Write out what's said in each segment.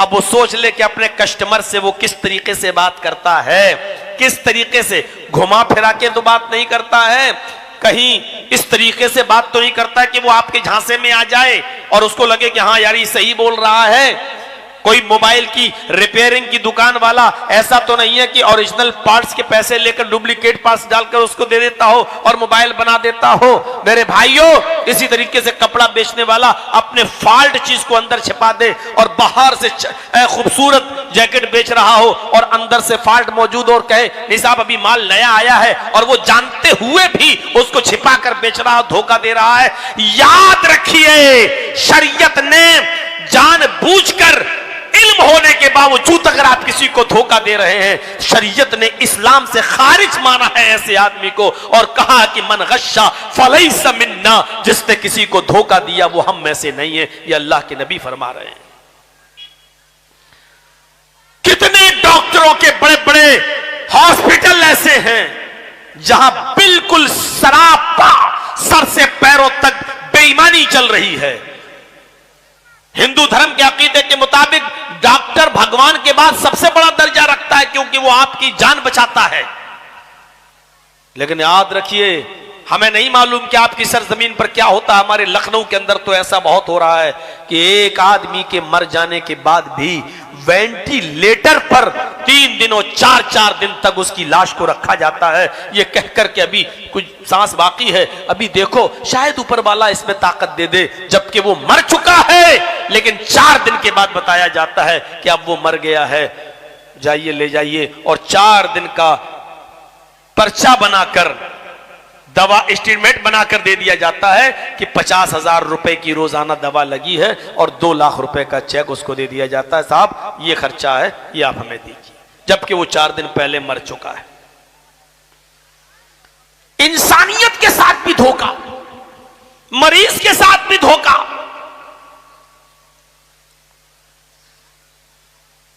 अब वो सोच ले कि अपने कस्टमर से वो किस तरीके से बात करता है, किस तरीके से घुमा फिरा के तो बात नहीं करता है, कहीं इस तरीके से बात तो नहीं करता है कि वो आपके झांसे में आ जाए और उसको लगे कि हाँ यार ये सही बोल रहा है। कोई मोबाइल की रिपेयरिंग की दुकान वाला ऐसा तो नहीं है कि ओरिजिनल पार्ट्स के पैसे लेकर डुप्लीकेट पार्ट्स डालकर उसको दे देता हो और मोबाइल बना देता हो। मेरे भाइयों, इसी तरीके से कपड़ा बेचने वाला अपने फॉल्ट चीज को अंदर छिपा दे और बाहर से खूबसूरत जैकेट बेच रहा हो और अंदर से फॉल्ट मौजूद और कहे नहीं साहब अभी माल नया आया है, और वो जानते हुए भी उसको छिपा कर बेच रहा, धोखा दे रहा है। याद रखिए, शरीयत ने जानबूझकर इल्म होने के बावजूद अगर आप किसी को धोखा दे रहे हैं, शरीयत ने इस्लाम से खारिज माना है ऐसे आदमी को और कहा कि मन गश्शा फलैसा मिन्ना, जिसने किसी को धोखा दिया वो हम में से नहीं है। ये अल्लाह के नबी फरमा रहे हैं। कितने डॉक्टरों के बड़े बड़े हॉस्पिटल ऐसे हैं जहां बिल्कुल सरापा सर से पैरों तक बेईमानी चल रही है। हिंदू धर्म के अकीदे के मुताबिक डॉक्टर भगवान के बाद सबसे बड़ा दर्जा रखता है क्योंकि वो आपकी जान बचाता है। लेकिन याद रखिए, हमें नहीं मालूम कि आपकी सरजमीन पर क्या होता है। हमारे लखनऊ के अंदर तो ऐसा बहुत हो रहा है कि एक आदमी के मर जाने के बाद भी वेंटिलेटर पर 3 दिनों 4-4 दिन तक उसकी लाश को रखा जाता है, ये कहकर के अभी कुछ सांस बाकी है, अभी देखो शायद ऊपर वाला इसमें ताकत दे दे, जबकि वो मर चुका है। लेकिन 4 दिन के बाद बताया जाता है कि अब वो मर गया है, जाइए ले जाइए, और 4 दिन का पर्चा बनाकर दवा एस्टीमेट बनाकर दे दिया जाता है कि 50,000 रुपए की रोजाना दवा लगी है और 2 लाख रुपए का चेक उसको दे दिया जाता है, साहब ये खर्चा है, ये आप हमें दीजिए, जबकि वो 4 दिन पहले मर चुका है। इंसानियत के साथ भी धोखा, मरीज के साथ भी धोखा।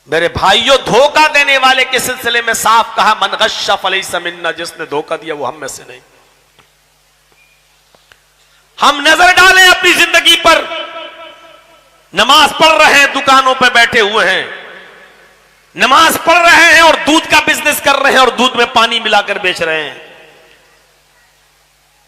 मेरे भाइयों, धोखा देने वाले के सिलसिले में साफ कहा मन गश्शा फलैसा मिन्ना, जिसने धोखा दिया वो हम में से नहीं। हम नजर डालें अपनी जिंदगी पर, नमाज पढ़ रहे हैं, दुकानों पर बैठे हुए हैं, नमाज पढ़ रहे हैं और दूध का बिजनेस कर रहे हैं और दूध में पानी मिलाकर बेच रहे हैं।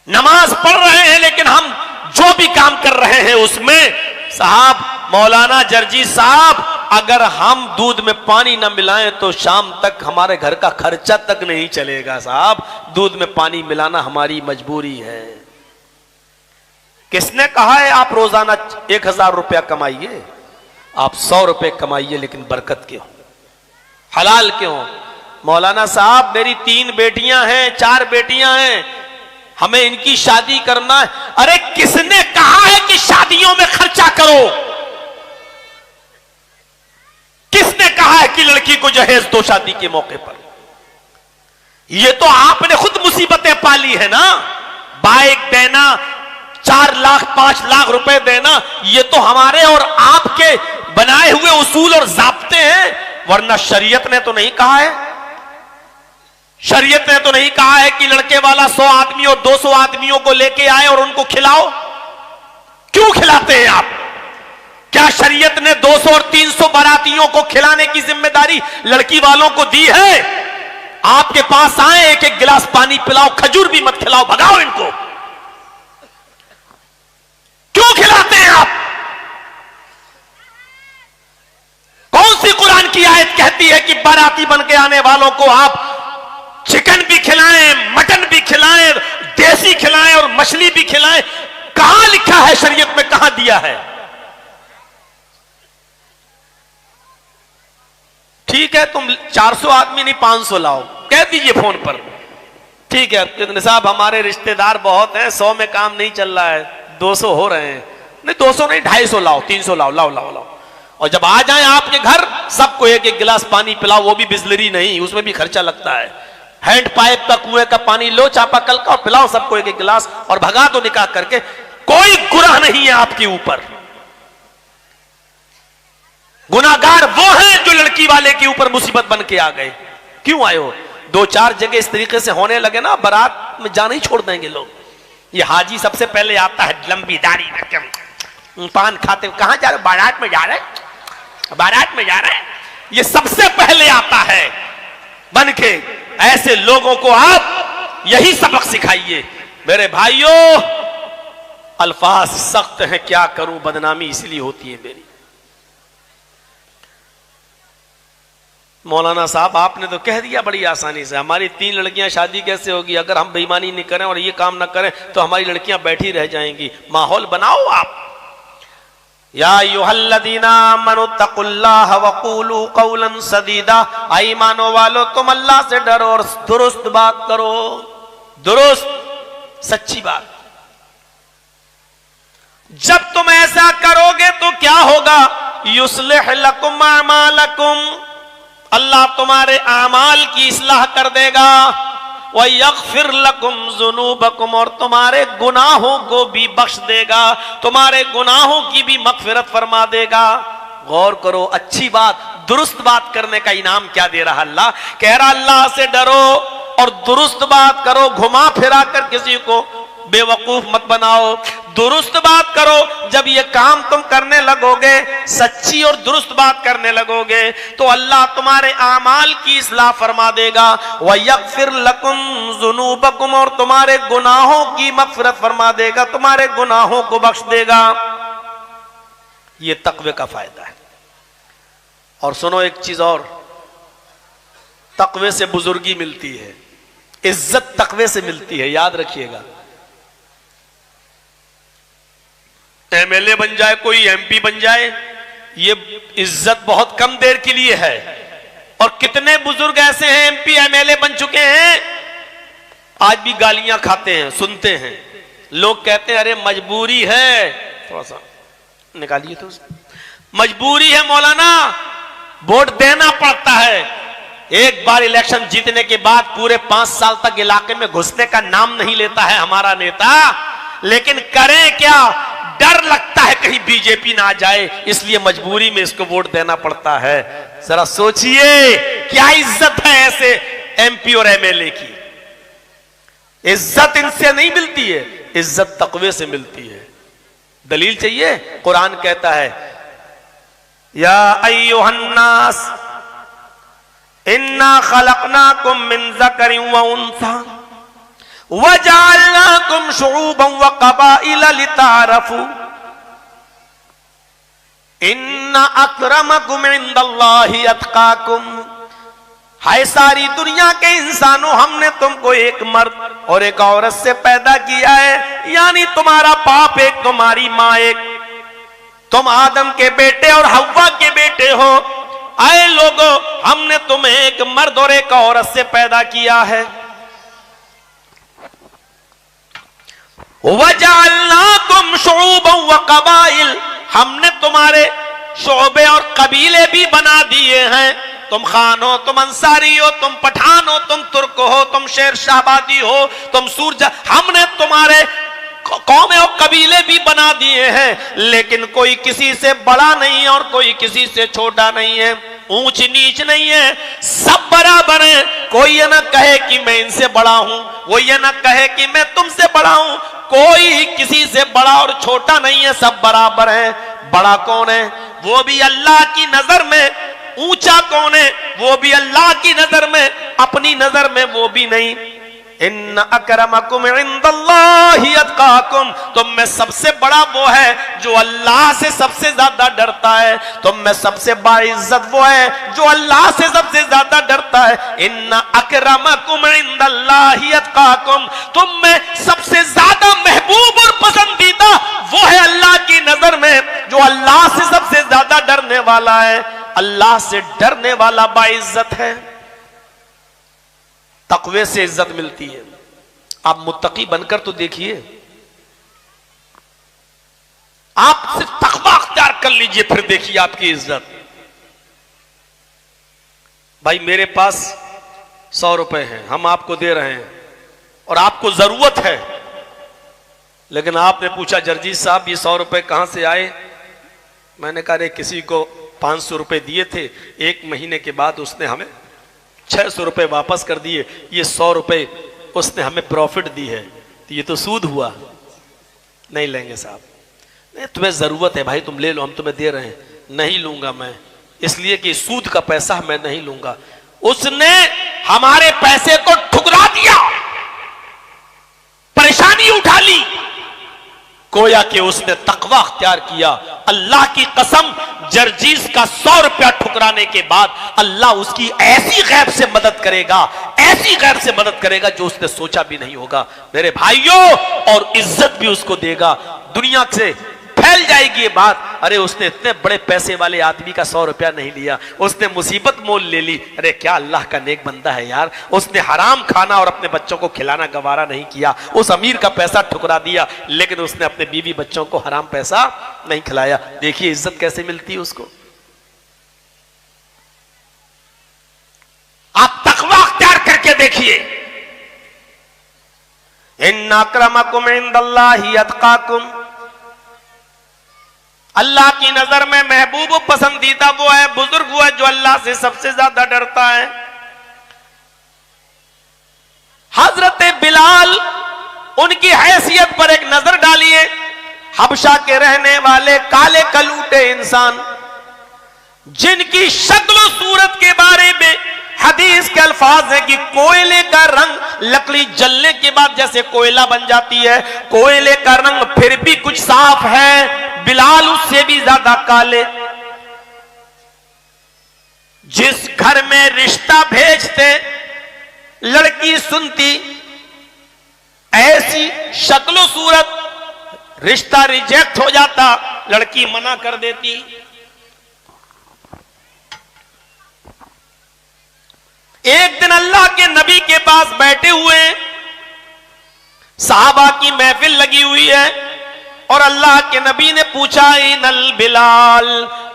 नमाज पढ़ रहे हैं लेकिन हम जो भी काम कर रहे हैं उसमें, साहब मौलाना जर्जी साहब, अगर हम दूध में पानी न मिलाएं तो शाम तक हमारे घर का खर्चा तक नहीं चलेगा साहब, दूध में पानी मिलाना हमारी मजबूरी है। किसने कहा है आप रोजाना 1000 रुपया कमाइए? आप 100 रुपए कमाइए, लेकिन बरकत के हो, हलाल के हो। मौलाना साहब मेरी 3 बेटियां हैं, 4 बेटियां हैं, हमें इनकी शादी करना है। अरे किसने कहा है कि शादियों में खर्चा करो? किसने कहा है कि लड़की को जहेज दो शादी के मौके पर? ये तो आपने खुद मुसीबतें पाली है ना। बाइक देना, 4 लाख 5 लाख रुपए देना, ये तो हमारे और आपके बनाए हुए उसूल और जाब्ते हैं, वरना शरीयत ने तो नहीं कहा है। शरीयत ने तो नहीं कहा है कि लड़के वाला 100 आदमी और 200 आदमियों को लेके आए और उनको खिलाओ। क्यों खिलाते हैं आप? क्या शरीयत ने 200 और 300 बारातियों को खिलाने की जिम्मेदारी लड़की वालों को दी है? आपके पास आए, एक एक गिलास पानी पिलाओ, खजूर भी मत खिलाओ, भगाओ इनको। क्यों खिलाते हैं आप? कौन सी कुरान की आयत कहती है कि बाराती बन के आने वालों को आप चिकन भी खिलाएं, मटन भी खिलाएं, देसी खिलाएं और मछली भी खिलाएं? कहां लिखा है शरीयत में, कहां दिया है? ठीक है, तुम 400 आदमी नहीं 500 लाओ, कह दीजिए फोन पर। ठीक है कितने साहब, हमारे रिश्तेदार बहुत हैं, 100 में काम नहीं चल रहा है, 200 हो रहे हैं। नहीं 200 नहीं, 250 लाओ, 300 लाओ, लाओ लाओ लाओ। और जब आ जाए आपके घर, सबको एक एक गिलास पानी पिलाओ, वो भी बिस्लरी नहीं, उसमें भी खर्चा लगता है। हैंड पाइप का, कुएं का पानी लो, चापाकल का, और पिलाओ सबको एक एक गिलास और भगा दो निकाह करके। कोई गुनाह नहीं है आपके ऊपर। गुनाहगार वो हैं जो लड़की वाले के ऊपर मुसीबत बन के आ गए। क्यों आए हो? 2-4 जगह इस तरीके से होने लगे ना, बारात में जाना ही छोड़ देंगे लोग। ये हाजी सबसे पहले आता है, लंबी दाढ़ी रखम, पान खाते, कहां जा रहे? बारात में जा रहे। बारात में जा रहे हैं, ये सबसे पहले आता है बन के। ऐसे लोगों को आप यही सबक सिखाइए। मेरे भाइयों, अल्फाज सख्त हैं, क्या करूं, बदनामी इसलिए होती है मेरी। मौलाना साहब आपने तो कह दिया बड़ी आसानी से, हमारी 3 लड़कियां शादी कैसे होगी अगर हम बेईमानी नहीं करें और ये काम ना करें तो हमारी लड़कियां बैठी रह जाएंगी। माहौल बनाओ आप। या अय्युहल्लज़ीना आमनुत्तकुल्लाह वक़ूलू क़ौलन सदीदा, ईमानो वालो तुम अल्लाह से डरो और दुरुस्त बात करो, दुरुस्त सच्ची बात। जब तुम ऐसा करोगे तो क्या होगा? युस्लिह लकुम अमालकुम, अल्लाह तुम्हारे आमाल की इस्लाह कर देगा। व यग़फिर लकुम ज़ुनूबकुम, और तुम्हारे गुनाहों को भी बख्श देगा, तुम्हारे गुनाहों की भी मग़फ़िरत फरमा देगा। गौर करो, अच्छी बात, दुरुस्त बात करने का इनाम क्या दे रहा अल्लाह? कह रहा अल्लाह से डरो और दुरुस्त बात करो, घुमा फिरा कर किसी को बेवकूफ मत बनाओ, दुरुस्त बात करो। जब ये काम तुम करने लगोगे, सच्ची और दुरुस्त बात करने लगोगे, तो अल्लाह तुम्हारे आमाल की इस्लाह फरमा देगा। व यग़फिर लकुम ज़ुनूबकुम, और तुम्हारे गुनाहों की मग़फ़िरत फरमा देगा, तुम्हारे गुनाहों को बख्श देगा। ये तक़वे का फायदा है। और सुनो एक चीज और, तक़वे से बुजुर्गी मिलती है, इज्जत तक़वे से मिलती है, याद रखिएगा। एमएलए बन जाए कोई, एमपी बन जाए, ये इज्जत बहुत कम देर के लिए है। और कितने बुजुर्ग ऐसे हैं एमपी एमएलए बन चुके हैं, आज भी गालियां खाते हैं, सुनते हैं। लोग कहते हैं अरे मजबूरी है, थोड़ा सा निकालिए तो, मजबूरी है मौलाना, वोट देना पड़ता है। एक बार इलेक्शन जीतने के बाद पूरे 5 साल तक इलाके में घुसने का नाम नहीं लेता है हमारा नेता। लेकिन करें क्या, डर लगता है कहीं बीजेपी ना आ जाए, इसलिए मजबूरी में इसको वोट देना पड़ता है। जरा सोचिए क्या इज्जत है ऐसे एमपी और एमएलए की। इज्जत इनसे नहीं मिलती है, इज्जत तक़वे से मिलती है। दलील चाहिए? कुरान कहता है या अय्युहन्नास इन्ना खलक़नाकुम मिन ज़करिन व उन्सा वजअलनाकुम शुऊबन व क़बाइला लितारफू इन्ना अक्रमकुम इंदल्लाहि अत्क़ाकुम। हाय सारी दुनिया के इंसानों, हमने तुमको एक मर्द और एक औरत से पैदा किया है, यानी तुम्हारा बाप एक, तुम्हारी माँ एक, तुम आदम के बेटे और हव्वा के बेटे हो। आए लोगों, हमने तुम्हें एक मर्द और एक औरत से पैदा किया है। वजअलनाकुम शुऊबन व क़बाइल, हमने तुम्हारे शोबे और कबीले भी बना दिए हैं। तुम खान हो, तुम अंसारी हो, तुम पठान हो, तुम तुर्क हो, तुम शेर शाहबादी हो, तुम सूरजा, हमने तुम्हारे कौमें और कबीले भी बना दिए हैं। लेकिन कोई किसी से बड़ा नहीं है और कोई किसी से छोटा नहीं है, ऊंच नीच नहीं है, सब बराबर है। कोई ये ना कहे कि मैं इनसे बड़ा हूं, वो ये ना कहे कि मैं तुमसे बड़ा हूं। कोई किसी से बड़ा और छोटा नहीं है, सब बराबर है। बड़ा कौन है? वो भी अल्लाह की नजर में। ऊंचा कौन है? वो भी अल्लाह की नजर में, अपनी नजर में वो भी नहीं। इन्न अकरमकुम इंदल्लाहि अत्काकुम, तुम में सबसे बड़ा वो है जो अल्लाह से सबसे ज्यादा डरता है। तुम में सबसे बाइज्जत वो है जो अल्लाह से सबसे ज्यादा डरता है। इन्न अकरमकुम इंदल्लाहि अत्काकुम, तुम में सबसे ज्यादा महबूब और पसंदीदा वो है अल्लाह की नजर में जो अल्लाह से सबसे ज्यादा डरने वाला है। अल्लाह से डरने वाला बाइज्जत है। तक़वे से इज्जत मिलती है। आप मुत्तकी बनकर तो देखिए, आप सिर्फ तक़वा अख्तियार कर लीजिए, फिर देखिए आपकी इज्जत। भाई मेरे पास 100 रुपए हैं, हम आपको दे रहे हैं और आपको जरूरत है, लेकिन आपने पूछा जर्जी साहब ये 100 रुपए कहां से आए? मैंने कहा रे किसी को 500 रुपए दिए थे, 1 महीने के बाद उसने हमें 600 रुपए वापस कर दिए, ये 100 रुपए उसने हमें प्रॉफिट दी है, तो ये तो सूद हुआ। नहीं लेंगे साहब, नहीं तुम्हें जरूरत है भाई, तुम ले लो, हम तुम्हें दे रहे हैं। नहीं लूंगा मैं, इसलिए कि सूद का पैसा मैं नहीं लूंगा। उसने हमारे पैसे को ठुकरा दिया, परेशानी उठा ली। गोया कि उसने तकवा अख्तियार किया। अल्लाह की कसम, जर्जीस का 100 रुपया ठुकराने के बाद अल्लाह उसकी ऐसी गैब से मदद करेगा, ऐसी गैब से मदद करेगा जो उसने सोचा भी नहीं होगा मेरे भाइयों। और इज्जत भी उसको देगा, दुनिया से फैल जाएगी ये बात, अरे उसने इतने बड़े पैसे वाले आदमी का 100 रुपया नहीं लिया, उसने मुसीबत मोल ले ली। अरे क्या अल्लाह का नेक बंदा है यार, उसने हराम खाना और अपने बच्चों को खिलाना गवारा नहीं किया। उस अमीर का पैसा ठुकरा दिया, लेकिन उसने अपने बीवी बच्चों को हराम पैसा नहीं खिलाया। देखिए इज्जत कैसे मिलती है उसको। आप तकवा अख्तियार करके देखिए। इन्ना अक्रमकुम इंदल्लाहि अत्काकुम, अल्लाह की नजर में महबूब पसंदीदा वो है, बुजुर्ग वो है जो अल्लाह से सबसे ज्यादा डरता है। हजरत बिलाल, उनकी हैसियत पर एक नजर डालिए। हबशा के रहने वाले काले कलूटे इंसान, जिनकी शक्ल सूरत के बारे में हदीस के अल्फाज है कि कोयले का रंग लकड़ी जलने के बाद जैसे कोयला बन जाती है, कोयले का रंग फिर भी कुछ साफ है, बिलाल उससे भी ज्यादा काले। जिस घर में रिश्ता भेजते लड़की सुनती, ऐसी शक्ल सूरत रिश्ता रिजेक्ट हो जाता, लड़की मना कर देती। एक दिन अल्लाह के नबी के पास बैठे हुए, साहबा की महफिल लगी हुई है, और अल्लाह के नबी ने पूछा आइनल बिलाल,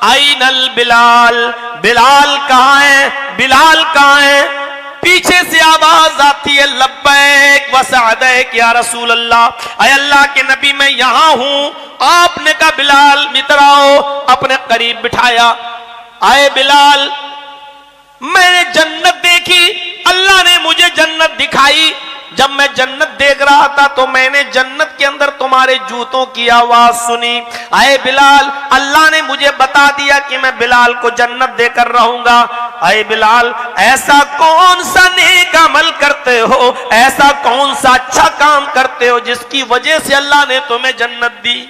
आइनल बिलाल, बिलाल कहां है, बिलाल कहां है। पीछे से आवाज आती है लब्बैक व सअदैक या रसूल अल्लाह, अय अल्लाह के नबी मैं यहां हूं। आपने कहा बिलाल मित्र आओ, अपने करीब बिठाया। आए बिलाल, मैंने जन्नत देखी, अल्लाह ने मुझे जन्नत दिखाई। जब मैं जन्नत देख रहा था तो मैंने जन्नत के अंदर तुम्हारे जूतों की आवाज सुनी। आए बिलाल, अल्लाह ने मुझे बता दिया कि मैं बिलाल को जन्नत देकर रहूंगा। आए बिलाल, ऐसा कौन सा नेक अमल करते हो, ऐसा कौन सा अच्छा काम करते हो जिसकी वजह से अल्लाह ने तुम्हें जन्नत दी।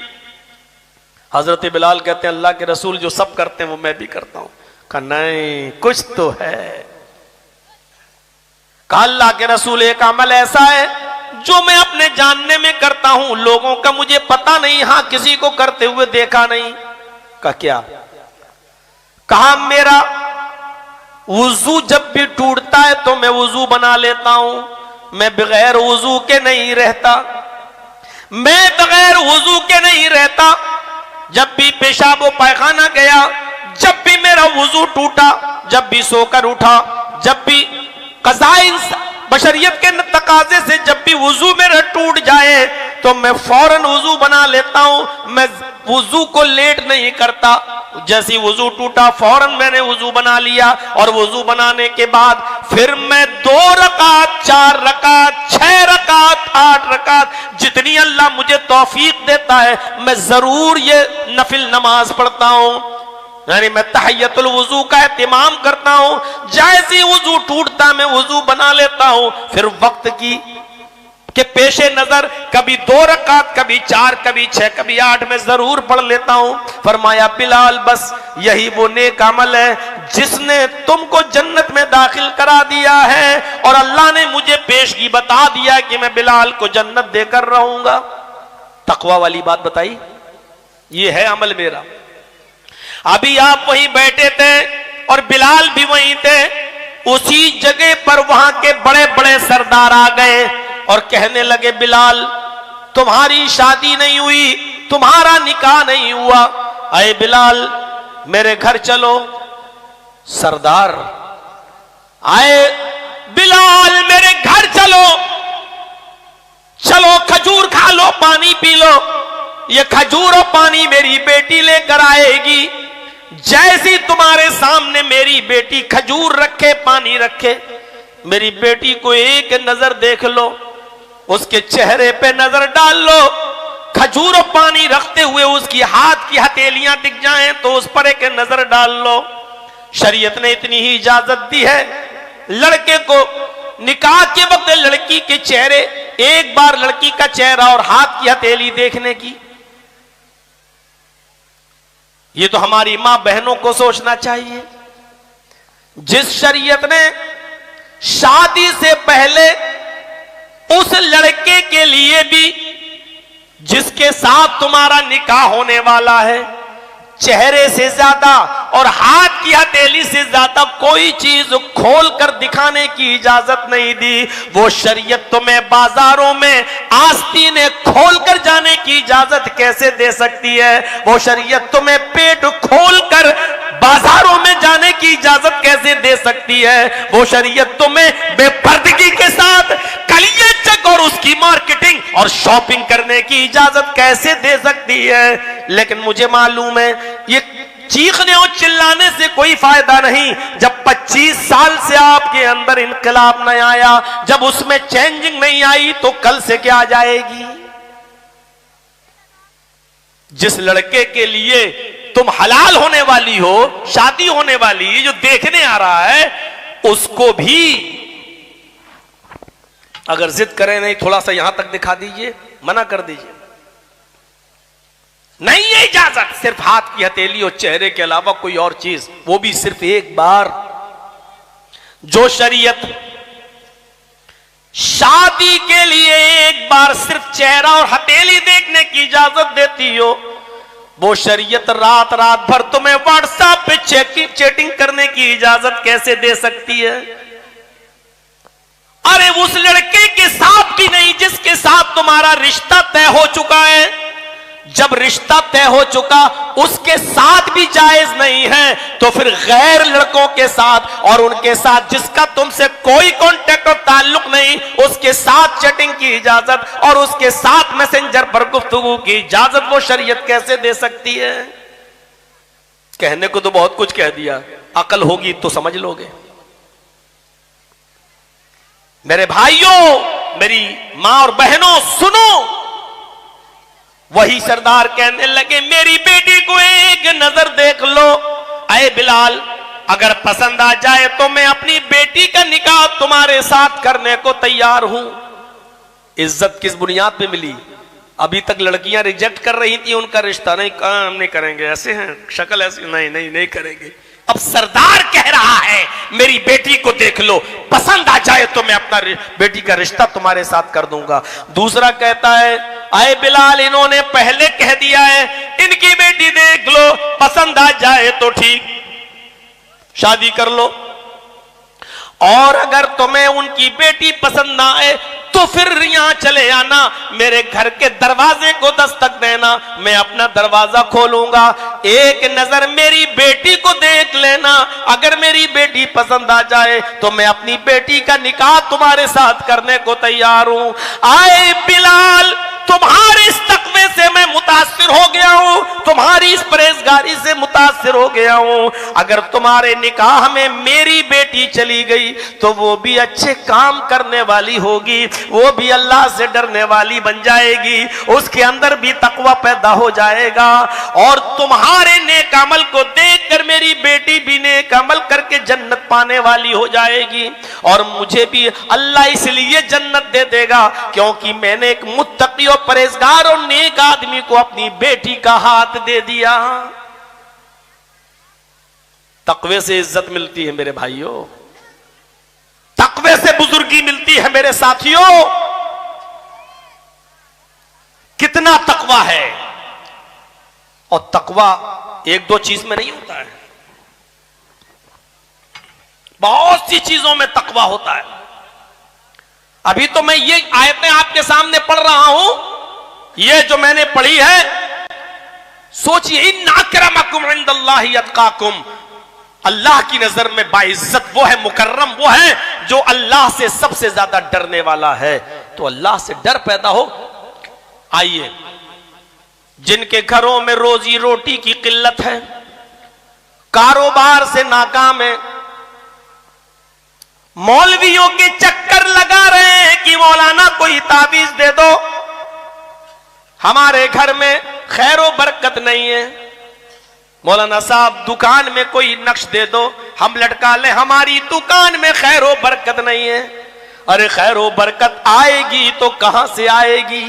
हजरत बिलाल कहते हैं अल्लाह के रसूल जो सब करते हैं वो मैं भी करता हूं। कहा नहीं, कुछ तो है। कहा अल्लाह के रसूल एक अमल ऐसा है जो मैं अपने जानने में करता हूं, लोगों का मुझे पता नहीं, हां किसी को करते हुए देखा नहीं। कहा क्या? कहा मेरा वुजू जब भी टूटता है तो मैं वुजू बना लेता हूं, मैं बगैर वुजू के नहीं रहता, मैं बगैर वुजू के नहीं रहता। जब भी पेशाब व पैखाना गया, जब भी मेरा वुजू टूटा, जब भी सोकर उठा, जब भी क़ज़ाए बशरियत के तकाजे से जब भी वुजू मेरा टूट जाए तो मैं फौरन वुजू बना लेता हूं, मैं वुजू को लेट नहीं करता। जैसी वुजू टूटा फौरन मैंने वुजू बना लिया, और वुजू बनाने के बाद फिर मैं 2 रकात, 4 रकात, 6 रकात, 8 रकात, जितनी अल्लाह मुझे तौफीक देता है मैं जरूर ये नफिल नमाज पढ़ता हूं। यानी मैं तहियतुल वुजू का एहतिमाम करता हूं। जैसे वुजू टूटता मैं वुजू बना लेता हूं, फिर वक्त की के पेशे नजर कभी 2 रकात, कभी 4, कभी 6, कभी 8 में जरूर पढ़ लेता हूं। फरमाया बिलाल बस यही वो नेक अमल है जिसने तुमको जन्नत में दाखिल करा दिया है, और अल्लाह ने मुझे पेशगी बता दिया कि मैं बिलाल को जन्नत देकर रहूंगा। तकवा वाली बात बताई, ये है अमल मेरा। अभी आप वहीं बैठे थे और बिलाल भी वहीं थे, उसी जगह पर वहां के बड़े बड़े सरदार आ गए और कहने लगे बिलाल तुम्हारी शादी नहीं हुई, तुम्हारा निकाह नहीं हुआ, अरे बिलाल मेरे घर चलो। सरदार आए, बिलाल मेरे घर चलो, चलो खजूर खा लो, पानी पी लो, ये खजूर और पानी मेरी बेटी लेकर आएगी। जैसी तुम्हारे सामने मेरी बेटी खजूर रखे, पानी रखे, मेरी बेटी को एक नजर देख लो, उसके चेहरे पे नजर डाल लो, खजूर और पानी रखते हुए उसकी हाथ की हथेलियां दिख जाएं तो उस पर एक नजर डाल लो। शरीयत ने इतनी ही इजाजत दी है, लड़के को निकाह के वक्त लड़की के चेहरे, एक बार लड़की का चेहरा और हाथ की हथेली देखने की। ये तो हमारी मां बहनों को सोचना चाहिए। जिस शरीयत ने शादी से पहले उस लड़के के लिए भी जिसके साथ तुम्हारा निकाह होने वाला है, चेहरे से ज्यादा और हाथ की हथेली से ज्यादा कोई चीज खोल कर दिखाने की इजाजत नहीं दी। वो शरीयत तुम्हें बाजारों में आस्तीनें खोल कर जाने की इजाजत कैसे दे सकती है? वो शरीयत तुम्हें पेट खोल कर बाजारों में जाने की इजाजत कैसे दे सकती है? वो शरीयत तुम्हें बेपर्दगी के साथ कलियचक और उसकी मार्केटिंग और शॉपिंग करने की इजाजत कैसे दे सकती है? लेकिन मुझे मालूम है ये चीखने और चिल्लाने से कोई फायदा नहीं। जब 25 साल से आपके अंदर इनकलाब नहीं आया, जब उसमें चेंजिंग नहीं आई, तो कल से क्या आ जाएगी? जिस लड़के के लिए तुम हलाल होने वाली हो, शादी होने वाली, जो देखने आ रहा है, उसको भी अगर जिद करें नहीं थोड़ा सा यहां तक दिखा दीजिए, मना कर दीजिए, नहीं है इजाजत, सिर्फ हाथ की हथेली और चेहरे के अलावा कोई और चीज, वो भी सिर्फ एक बार। जो शरीयत शादी के लिए एक बार सिर्फ चेहरा और हथेली देखने की इजाजत देती हो, वो शरीयत रात रात भर तुम्हें व्हाट्सएप पे चैटिंग करने की इजाजत कैसे दे सकती है? अरे उस लड़के के साथ भी नहीं जिसके साथ तुम्हारा रिश्ता तय हो चुका है। जब रिश्ता तय हो चुका उसके साथ भी जायज नहीं है, तो फिर गैर लड़कों के साथ और उनके साथ जिसका तुमसे कोई कांटेक्ट और ताल्लुक नहीं, उसके साथ चैटिंग की इजाजत और उसके साथ मैसेंजर पर गुफ्तगू की इजाजत वो शरीयत कैसे दे सकती है? कहने को तो बहुत कुछ कह दिया, अकल होगी तो समझ लोगे। मेरे भाइयों, मेरी मां और बहनों, सुनो। वही सरदार कहने लगे, मेरी बेटी को एक नजर देख लो। अरे बिलाल, अगर पसंद आ जाए तो मैं अपनी बेटी का निकाह तुम्हारे साथ करने को तैयार हूं। इज्जत किस बुनियाद पे मिली? अभी तक लड़कियां रिजेक्ट कर रही थी उनका रिश्ता, नहीं काम नहीं करेंगे, ऐसे हैं, शक्ल ऐसी, नहीं करेंगे। अब सरदार कह रहा है, मेरी बेटी को देख लो, पसंद आ जाए तो मैं अपना बेटी का रिश्ता तुम्हारे साथ कर दूंगा। दूसरा कहता है, आए बिलाल, इन्होंने पहले कह दिया है, इनकी बेटी देख लो, पसंद आ जाए तो ठीक, शादी कर लो, और अगर तुम्हें उनकी बेटी पसंद ना आए तो फिर यहां चले आना, मेरे घर के दरवाजे को दस्तक देना, मैं अपना दरवाजा खोलूंगा, एक नजर मेरी बेटी को देख लेना, अगर मेरी बेटी पसंद आ जाए तो मैं अपनी बेटी का निकाह तुम्हारे साथ करने को तैयार हूं। आए बिलाल, तुम्हारे इस तकवे से मैं मुतासिर हो गया हूं, तुम्हारी इस परहेजगारी से मुतासिर हो गया हूं। अगर तुम्हारे निकाह में मेरी बेटी चली गई तो वो भी अच्छे काम करने वाली होगी, वो भी अल्लाह से डरने वाली बन जाएगी, उसके अंदर भी तकवा पैदा हो जाएगा, और तुम्हारे नेक अमल को देखकर मेरी बेटी भी नेक अमल करके जन्नत पाने वाली हो जाएगी, और मुझे भी अल्लाह इसलिए जन्नत दे देगा क्योंकि मैंने एक मुत्तकी और परहेजगार और नेक आदमी को अपनी बेटी का हाथ दे दिया। तकवे से इज्जत मिलती है मेरे भाइयों, तकवे से बुजुर्गी मिलती है मेरे साथियों। कितना तकवा है, और तकवा एक दो चीज में नहीं होता है, बहुत सी चीजों में तकवा होता है। अभी तो मैं ये आयतें आपके सामने पढ़ रहा हूं, ये जो मैंने पढ़ी है, सोचिए, इन्ना अक्रमकुम इंदल्लाहि अत्काकुम, अल्लाह की नजर में बाइज्जत वो है, मुकर्रम वो है जो अल्लाह से सबसे ज्यादा डरने वाला है। तो अल्लाह से डर पैदा हो। आइए, जिनके घरों में रोजी रोटी की किल्लत है, कारोबार से नाकाम है, मौलवियों के चक्कर लगा रहे हैं कि मौलाना कोई ताबीज दे दो, हमारे घर में खैरो बरकत नहीं है, मौलाना साहब दुकान में कोई नक्श दे दो, हम लटका ले, हमारी दुकान में खैर व बरकत नहीं है। अरे खैर व बरकत आएगी तो कहां से आएगी?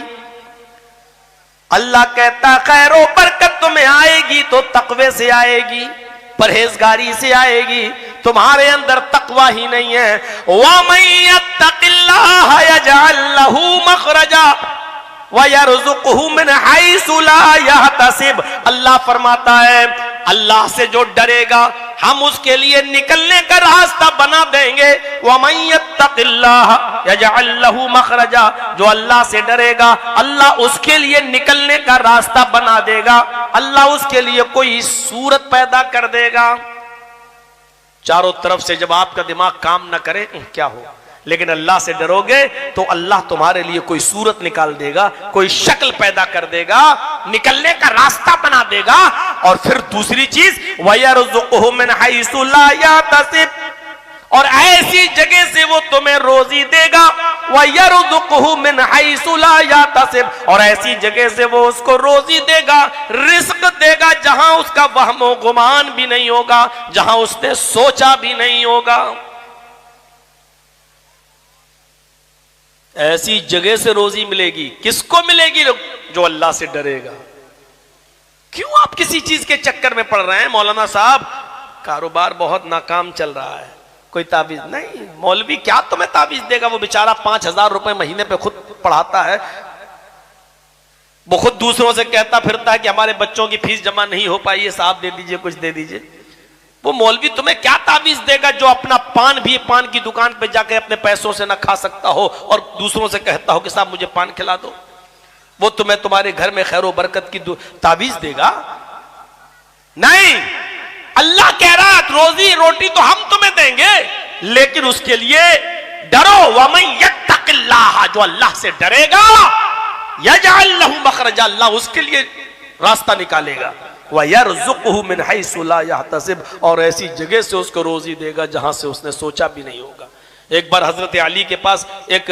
अल्लाह कहता खैर व बरकत तुम्हें आएगी तो तकवे से आएगी, परहेजगारी से आएगी। तुम्हारे अंदर तकवा ही नहीं है। वमन यत्तकिल्लाह यजअल लहू मखरजा व यरजुकहू मिन हैसु ला यहतसिब। अल्लाह फरमाता है अल्लाह से जो डरेगा हम उसके लिए निकलने का रास्ता बना देंगे। वमन यत्तकिल्लाह यजअल लहू मखरजा, जो अल्लाह से डरेगा अल्लाह उसके लिए निकलने का रास्ता बना देगा। अल्लाह उसके लिए कोई सूरत पैदा कर देगा। चारों तरफ से जब आपका दिमाग काम ना करे क्या हो, लेकिन अल्लाह से डरोगे तो अल्लाह तुम्हारे लिए कोई सूरत निकाल देगा, कोई शक्ल पैदा कर देगा, निकलने का रास्ता बना देगा। और फिर दूसरी चीज वयरजुकहू मिन हैसु ला यहतसिब, और ऐसी जगह से वो तुम्हें रोजी देगा। वयरजुकहू मिन हैसु ला यहतसिब, और ऐसी जगह से वो उसको रोजी देगा, रिस्क देगा जहां उसका वहमो गुमान भी नहीं होगा, जहां उसने सोचा भी नहीं होगा। ऐसी जगह से रोजी मिलेगी। किसको मिलेगी? जो अल्लाह से डरेगा। क्यों आप किसी चीज के चक्कर में पड़ रहे हैं? मौलाना साहब कारोबार बहुत नाकाम चल रहा है, कोई ताबीज नहीं। मौलवी क्या तुम्हें ताबीज देगा? वो बेचारा 5,000 रुपए महीने पे खुद पढ़ाता है, वो खुद दूसरों से कहता फिरता है कि हमारे बच्चों की फीस जमा नहीं हो पाई है, साहब दे दीजिए, कुछ दे दीजिए। वो मौलवी तुम्हें क्या ताबीज देगा जो अपना पान भी पान की दुकान पे जाकर अपने पैसों से ना खा सकता हो और दूसरों से कहता हो कि साहब मुझे पान खिला दो? वो तुम्हें तुम्हारे घर में खैर व बरकत की ताबीज देगा? नहीं। अल्लाह कह रहा रोजी रोटी तो हम तुम्हें देंगे, लेकिन उसके लिए डरो। वमन यत्तकिल्लाह, जो अल्लाह से डरेगा यजअल लहू मखरजा, अल्लाह उसके लिए रास्ता निकालेगा। वयरजुकहू मिन हैसु ला यहतसिब, और ऐसी जगह से उसको रोजी देगा जहां से उसने सोचा भी नहीं होगा। एक बार हजरत अली के पास एक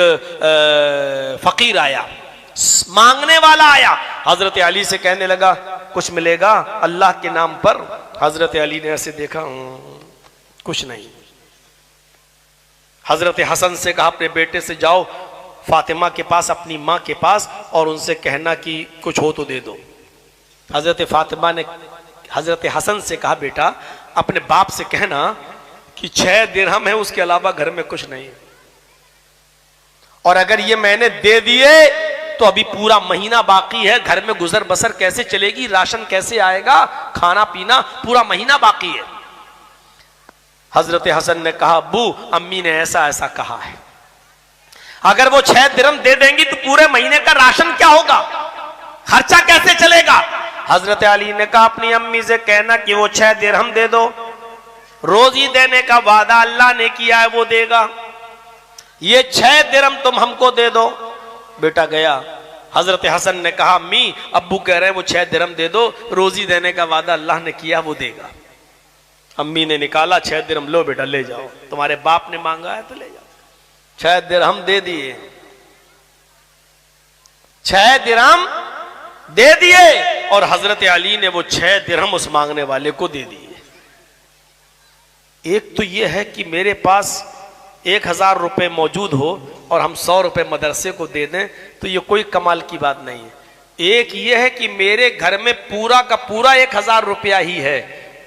फकीर आया, मांगने वाला आया। हजरत अली से कहने लगा कुछ मिलेगा अल्लाह के नाम पर? हजरत अली ने ऐसे देखा, कुछ नहीं। हजरत हसन से कहा अपने बेटे से जाओ फातिमा के पास, अपनी माँ के पास, और उनसे कहना कि कुछ हो तो दे दो। हजरत फातिमा ने हजरत हसन से कहा बेटा अपने बाप से कहना कि 6 दिरहम है, उसके अलावा घर में कुछ नहीं, और अगर ये मैंने दे दिए तो अभी पूरा महीना बाकी है, घर में गुजर बसर कैसे चलेगी, राशन कैसे आएगा, खाना पीना पूरा महीना बाकी है। हजरत हसन ने कहा अब्बू अम्मी ने ऐसा ऐसा कहा है, अगर वो 6 दिरहम दे देंगी तो पूरे महीने का राशन क्या होगा, खर्चा कैसे चलेगा? हजरत अली ने कहा अपनी अम्मी से कहना कि वो 6 दिरहम दे दो, रोजी देने का वादा अल्लाह ने किया है वो देगा, ये 6 दिरहम तुम हमको दे दो। बेटा गया, हजरत हसन ने कहा अम्मी अब्बू कह रहे हैं वो 6 दिरहम दे दो, रोजी देने का वादा अल्लाह ने किया वो देगा। अम्मी ने निकाला 6 दिरहम, लो बेटा ले जाओ, तुम्हारे बाप ने मांगा है तो ले जाओ। 6 दिरहम दे दिए, 6 दिरहम दे दिए, और हजरत अली ने वो 6 दिरहम उस मांगने वाले को दे दिए। एक तो यह है कि मेरे पास 1000 रुपए मौजूद हो और हम 100 रुपए मदरसे को दे दें तो ये कोई कमाल की बात नहीं है। एक यह है कि मेरे घर में पूरा का पूरा 1000 रुपया ही है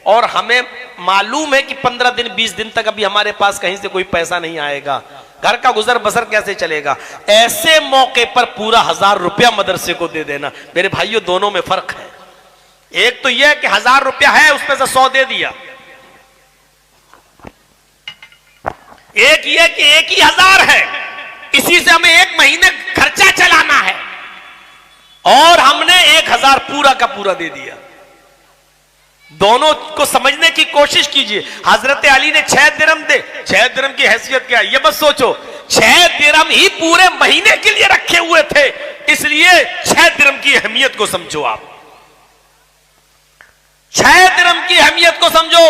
और हमें मालूम है कि 15 दिन 20 दिन तक अभी हमारे पास कहीं से कोई पैसा नहीं आएगा, घर का गुजर बसर कैसे चलेगा। ऐसे मौके पर पूरा 1000 रुपया मदरसे को दे देना, मेरे भाइयों दोनों में फर्क है। एक तो यह कि 1000 रुपया है उसमें से 100 दे दिया, एक यह कि 1 ही 1000 है, इसी से हमें 1 महीने खर्चा चलाना है और हमने 1000 पूरा का पूरा दे दिया। दोनों को समझने की कोशिश कीजिए। हजरत अली ने 6 दिरहम दे, 6 दिरहम की हैसियत क्या है ये बस सोचो, 6 दिरहम ही पूरे महीने के लिए रखे हुए थे, इसलिए 6 दिरहम की अहमियत को समझो। आप 6 दिरहम की अहमियत को समझो।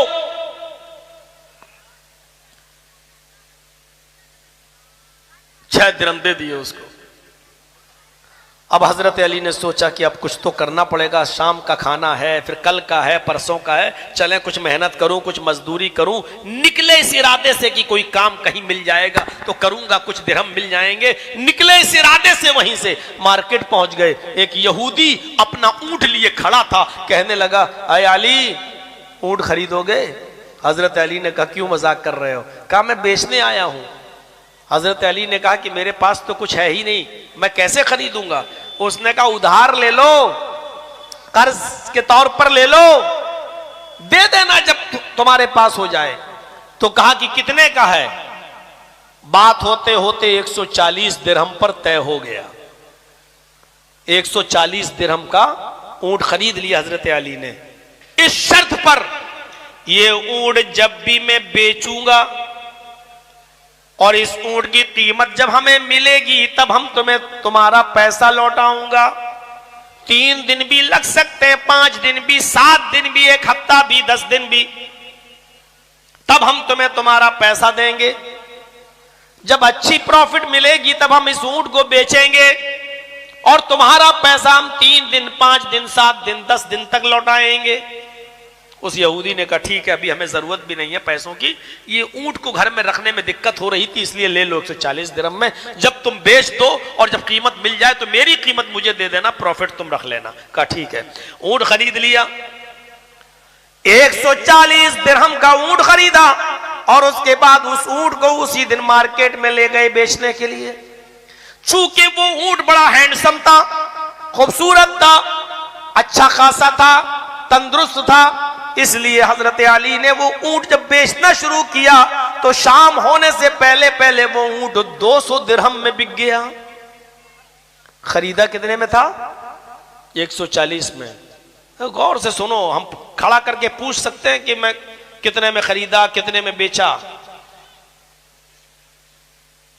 छह दिरहम दे दिए उसको। अब हजरत अली ने सोचा कि अब कुछ तो करना पड़ेगा, शाम का खाना है, फिर कल का है, परसों का है, चलें कुछ मेहनत करूं, कुछ मजदूरी करूं। निकले इस इरादे से कि कोई काम कहीं मिल जाएगा तो करूंगा, कुछ दिरहम मिल जाएंगे। निकले इस इरादे से, वहीं से मार्केट पहुंच गए। एक यहूदी अपना ऊंट लिए खड़ा था, कहने लगा, अय अली ऊंट खरीदोगे? हजरत अली ने कहा, क्यों मजाक कर रहे हो? कहा, मैं बेचने आया हूं। हजरत अली ने कहा कि मेरे पास तो कुछ है ही नहीं, मैं कैसे खरीदूंगा? उसने कहा, उधार ले लो, कर्ज के तौर पर ले लो, दे देना जब तुम्हारे पास हो जाए। तो कहा कि कितने का है? बात होते होते 140 दिरहम पर तय हो गया। 140 दिरहम का ऊंट खरीद लिया हजरत अली ने, इस शर्त पर, ये ऊंट जब भी मैं बेचूंगा और इस ऊंट की कीमत जब हमें मिलेगी तब हम तुम्हें तुम्हारा पैसा लौटाऊंगा। 3 दिन भी लग सकते हैं, 5 दिन भी, 7 दिन भी, 1 हफ्ता भी, 10 दिन भी, तब हम तुम्हें तुम्हारा पैसा देंगे। जब अच्छी प्रॉफिट मिलेगी तब हम इस ऊंट को बेचेंगे और तुम्हारा पैसा हम 3 दिन, 5 दिन, 7 दिन, 10 दिन तक लौटाएंगे। उस यहूदी ने कहा, ठीक है, अभी हमें जरूरत भी नहीं है पैसों की, ये ऊंट को घर में रखने में दिक्कत हो रही थी, इसलिए ले लो 140 दिरहम में, जब तुम बेच दो और जब कीमत मिल जाए तो मेरी कीमत मुझे दे देना, प्रॉफिट तुम रख लेना। कहा ठीक है। ऊंट खरीद लिया, 140 दिरहम का ऊंट खरीदा और उसके बाद उस ऊंट को उसी दिन मार्केट में ले गए बेचने के लिए। चूंकि वो ऊंट बड़ा हैंडसम था, खूबसूरत था, अच्छा खासा था, तंदुरुस्त था, इसलिए हजरत अली ने वो ऊंट जब बेचना शुरू किया तो शाम होने से पहले पहले वो ऊंट 200 दिरहम में बिक गया। खरीदा कितने में था? 140 में। तो गौर से सुनो, हम खड़ा करके पूछ सकते हैं कि मैं कितने में खरीदा, कितने में बेचा?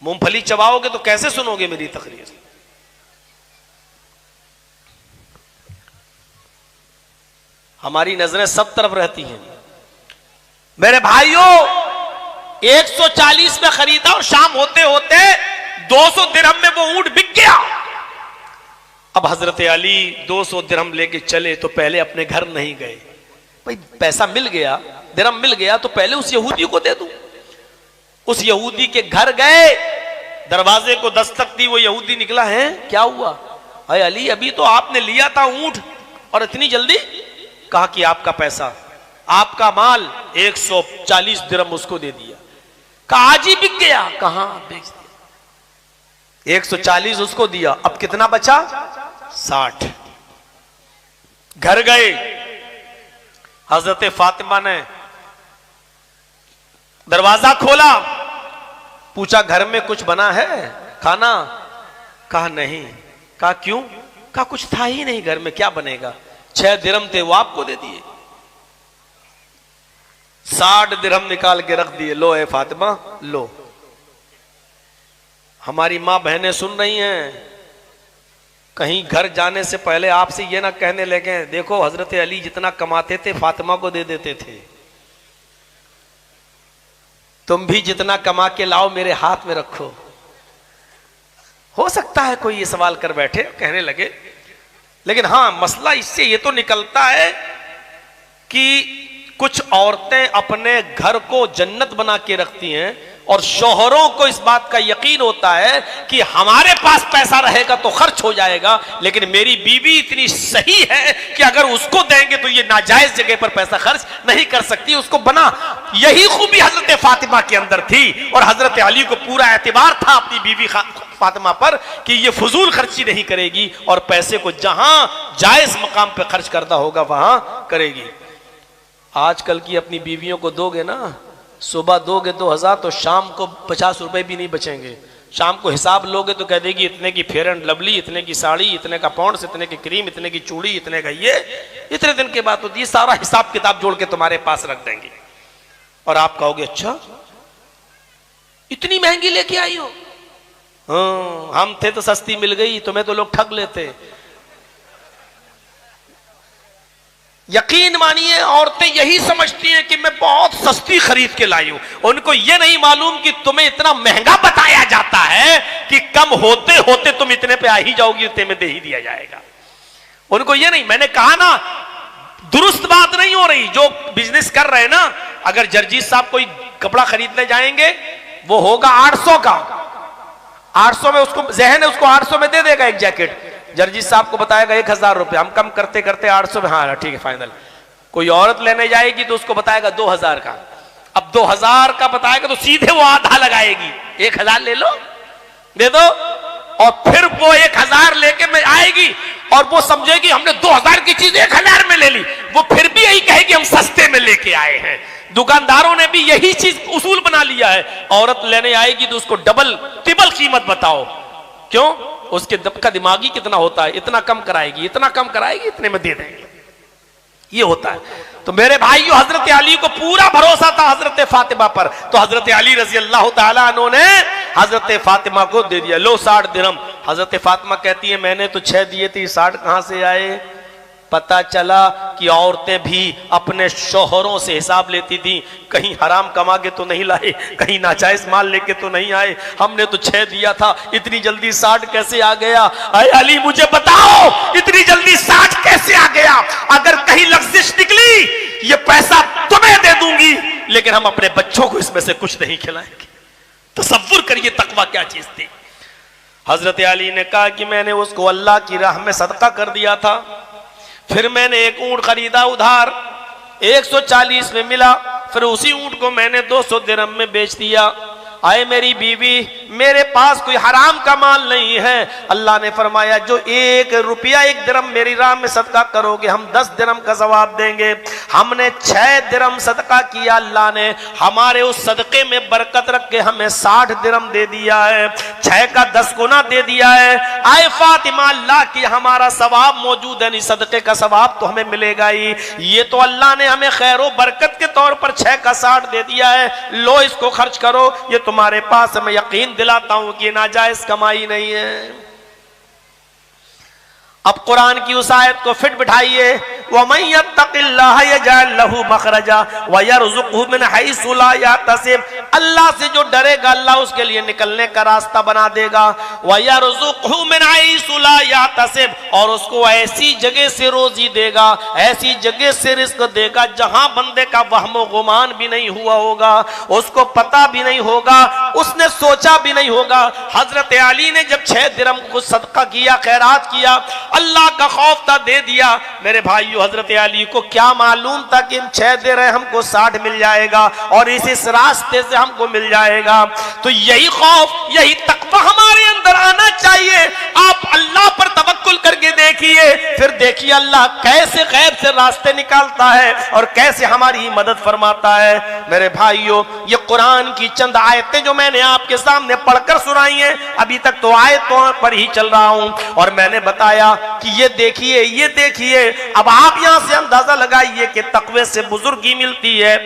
मूंगफली चबाओगे तो कैसे सुनोगे मेरी तकरीर? हमारी नजरें सब तरफ रहती हैं। मेरे भाइयों, 140 में खरीदा और शाम होते होते 200 दिरहम में वो ऊंट बिक गया। अब हजरत अली 200 दिरहम लेके चले तो पहले अपने घर नहीं गए। भाई पैसा मिल गया, दिरहम मिल गया तो पहले उस यहूदी को दे दूं। उस यहूदी के घर गए, दरवाजे को दस्तक दी, वो यहूदी निकला, है क्या हुआ? अरे अली, अभी तो आपने लिया था ऊंट और इतनी जल्दी? कहा कि आपका पैसा, आपका माल, 140 दिरहम उसको दे दिया। कहा आज ही बिक गया? कहां बेच दिया? 140 उसको दिया, अब कितना बचा? 60। घर गए, हजरत फातिमा ने दरवाजा खोला, पूछा घर में कुछ बना है खाना? कहा नहीं। कहा क्यों? कहा कुछ था ही नहीं घर में, क्या बनेगा? 6 दिरहम थे, वो आपको दे दिए। 60 दिरहम निकाल के रख दिए। लो ए फातिमा, लो। हमारी मां बहनें सुन रही हैं, कहीं घर जाने से पहले आपसे ये ना कहने लगे, देखो हजरत अली जितना कमाते थे फातिमा को दे देते थे, तुम भी जितना कमा के लाओ मेरे हाथ में रखो। हो सकता है कोई ये सवाल कर बैठे, कहने लगे, लेकिन हां मसला इससे ये तो निकलता है कि कुछ औरतें अपने घर को जन्नत बना के रखती हैं और शौहरों को इस बात का यकीन होता है कि हमारे पास पैसा रहेगा तो खर्च हो जाएगा, लेकिन मेरी बीवी इतनी सही है कि अगर उसको देंगे तो ये नाजायज जगह पर पैसा खर्च नहीं कर सकती, उसको बना। यही खूबी हजरत फातिमा के अंदर थी और हजरत अली को पूरा एतबार था अपनी बीवी फातिमा पर कि ये फजूल खर्ची नहीं करेगी और पैसे को जहां जायज मकाम पर खर्च करना होगा वहां करेगी। आजकल की अपनी बीवियों को दोगे ना, सुबह दोगे 2000 तो शाम को 50 रुपए भी नहीं बचेंगे। शाम को हिसाब लोगे तो कह देगी इतने की फेयर एंड लवली, इतने की साड़ी, इतने का पॉन्ड्स, इतने की क्रीम, इतने की चूड़ी, इतने का ये। इतने दिन के बाद होती है, सारा हिसाब किताब जोड़ के तुम्हारे पास रख देंगे और आप कहोगे अच्छा इतनी महंगी लेके आई हो? हाँ, हम थे तो सस्ती मिल गई, तुम्हें तो लोग ठग लेते। यकीन मानिए औरतें यही समझती हैं कि मैं बहुत सस्ती खरीद के लाई हूं। उनको यह नहीं मालूम कि तुम्हें इतना महंगा बताया जाता है कि कम होते होते तुम इतने पे आ ही जाओगी, इतने में दे ही दिया जाएगा। उनको यह नहीं, मैंने कहा ना दुरुस्त बात नहीं हो रही। जो बिजनेस कर रहे हैं ना, अगर जर्जीत साहब कोई कपड़ा खरीदने जाएंगे वो होगा 800 का, 800 में उसको जहन है, उसको 800 में दे देगा एक जैकेट। जर्जीत साहब को बताएगा 1000 रुपये, हम कम करते करते 800 में, हाँ ठीक है फाइनल। कोई औरत लेने जाएगी तो उसको बताएगा 2000 का। अब 2000 का बताएगा तो सीधे वो आधा लगाएगी, 1000 ले लो, दे दो। और फिर वो 1000 लेके में आएगी और वो समझेगी हमने 2000 की चीज 1000 में ले ली। वो फिर भी यही कहेगी हम सस्ते में लेके आए हैं। दुकानदारों ने भी यही चीज उसूल बना लिया है। औरत लेने आएगी तो उसको डबल ट्रिपल कीमत बताओ, क्यों? उसके का दिमागी कितना होता है, इतना कम कराएगी, इतना कम कराएगी, इतने में दे देंगे, ये होता है। तो मेरे भाइयों, हजरत अली को पूरा भरोसा था हजरत फातिमा पर, तो हजरत अली रजी अल्लाह तआला अन्हु ने हजरत फातिमा को दे दिया, लो 60 दिरहम। हजरत फातिमा कहती है मैंने तो 6 दिए थे, 60 कहां से आए? पता चला कि औरतें भी अपने शोहरों से हिसाब लेती थी, कहीं हराम कमा के तो नहीं लाए, कहीं नाजायज माल लेके तो नहीं आए, हमने तो 6 दिया था, इतनी जल्दी 60 कैसे आ गया? अरे अली मुझे बताओ इतनी जल्दी 60 कैसे आ गया? अगर कहीं लफ्जिश निकली ये पैसा तुम्हें दे दूंगी, लेकिन हम अपने बच्चों को इसमें से कुछ नहीं खिलाएंगे। तसव्वुर करिए तकवा क्या चीज थी। हजरत अली ने कहा कि मैंने उसको अल्लाह की राह में सदका कर दिया था, फिर मैंने एक ऊंट खरीदा उधार, 140 में मिला, फिर उसी ऊंट को मैंने 200 दिरहम में बेच दिया। आए मेरी बीवी, मेरे पास कोई हराम का माल नहीं है। अल्लाह ने फरमाया जो 1 रुपया 1 दिरहम मेरी राह में सदका करोगे हम 10 दिरहम का सवाब देंगे। हमने 6 दिरहम सदका किया, अल्लाह ने हमारे उस सदके में बरकत रख के हमें 60 दिरहम दे दिया है, 6 का 10 गुना दे दिया है। आए फातिमा, अल्लाह की हमारा सवाब मौजूद है, नहीं सदके का सवाब तो हमें मिलेगा ही। ये तो अल्लाह ने हमें खैर बरकत के तौर पर 6 का 60 दे दिया है, लो इसको खर्च करो, ये तुम्हारे पास मैं यकीन दिलाता हूं कि नाजायज कमाई नहीं है। अब कुरान की उस आयत को फिट बिठाइए, वमन यत्तकिल्लाह यजअल लहू मखरजा व यरज़ुक़हु मिन हैसु ला यहतसिब। अल्लाह से जो डरेगा अल्लाह उसके लिए निकलने का रास्ता बना देगा। व यरज़ुक़हु मिन हैसु ला यहतसिब, और उसको ऐसी जगह से रोजी देगा, ऐसी जगह से रिज़्क देगा जहां बंदे का वहमो गुमान भी नहीं हुआ होगा, उसको पता भी नहीं होगा, उसने सोचा भी नहीं होगा। हजरत अली ने जब 6 दिरहम को सदका किया, खैरात किया, अल्लाह का खौफ था, दे दिया। मेरे भाइयों, हजरत अली को क्या मालूम था कि इन 6 दे रहे हमको 60 मिल जाएगा और इस रास्ते से हमको मिल जाएगा। तो यही खौफ, यही तकवा हमारे अंदर आना चाहिए। आप अल्लाह पर तवक्कुल करके देखिए, फिर देखिए अल्लाह कैसे गैब से रास्ते निकालता है और कैसे हमारी मदद फरमाता है। मेरे भाइयों, ये कुरान की चंद आयतें जो मैंने आपके सामने पढ़कर सुनाई हैं, अभी तक तो आयतों पर ही चल रहा हूं, और मैंने बताया कि ये देखिए, ये देखिए। अब आप यहां से अंदाजा लगाइए कि तकवे से बुजुर्गी मिलती है,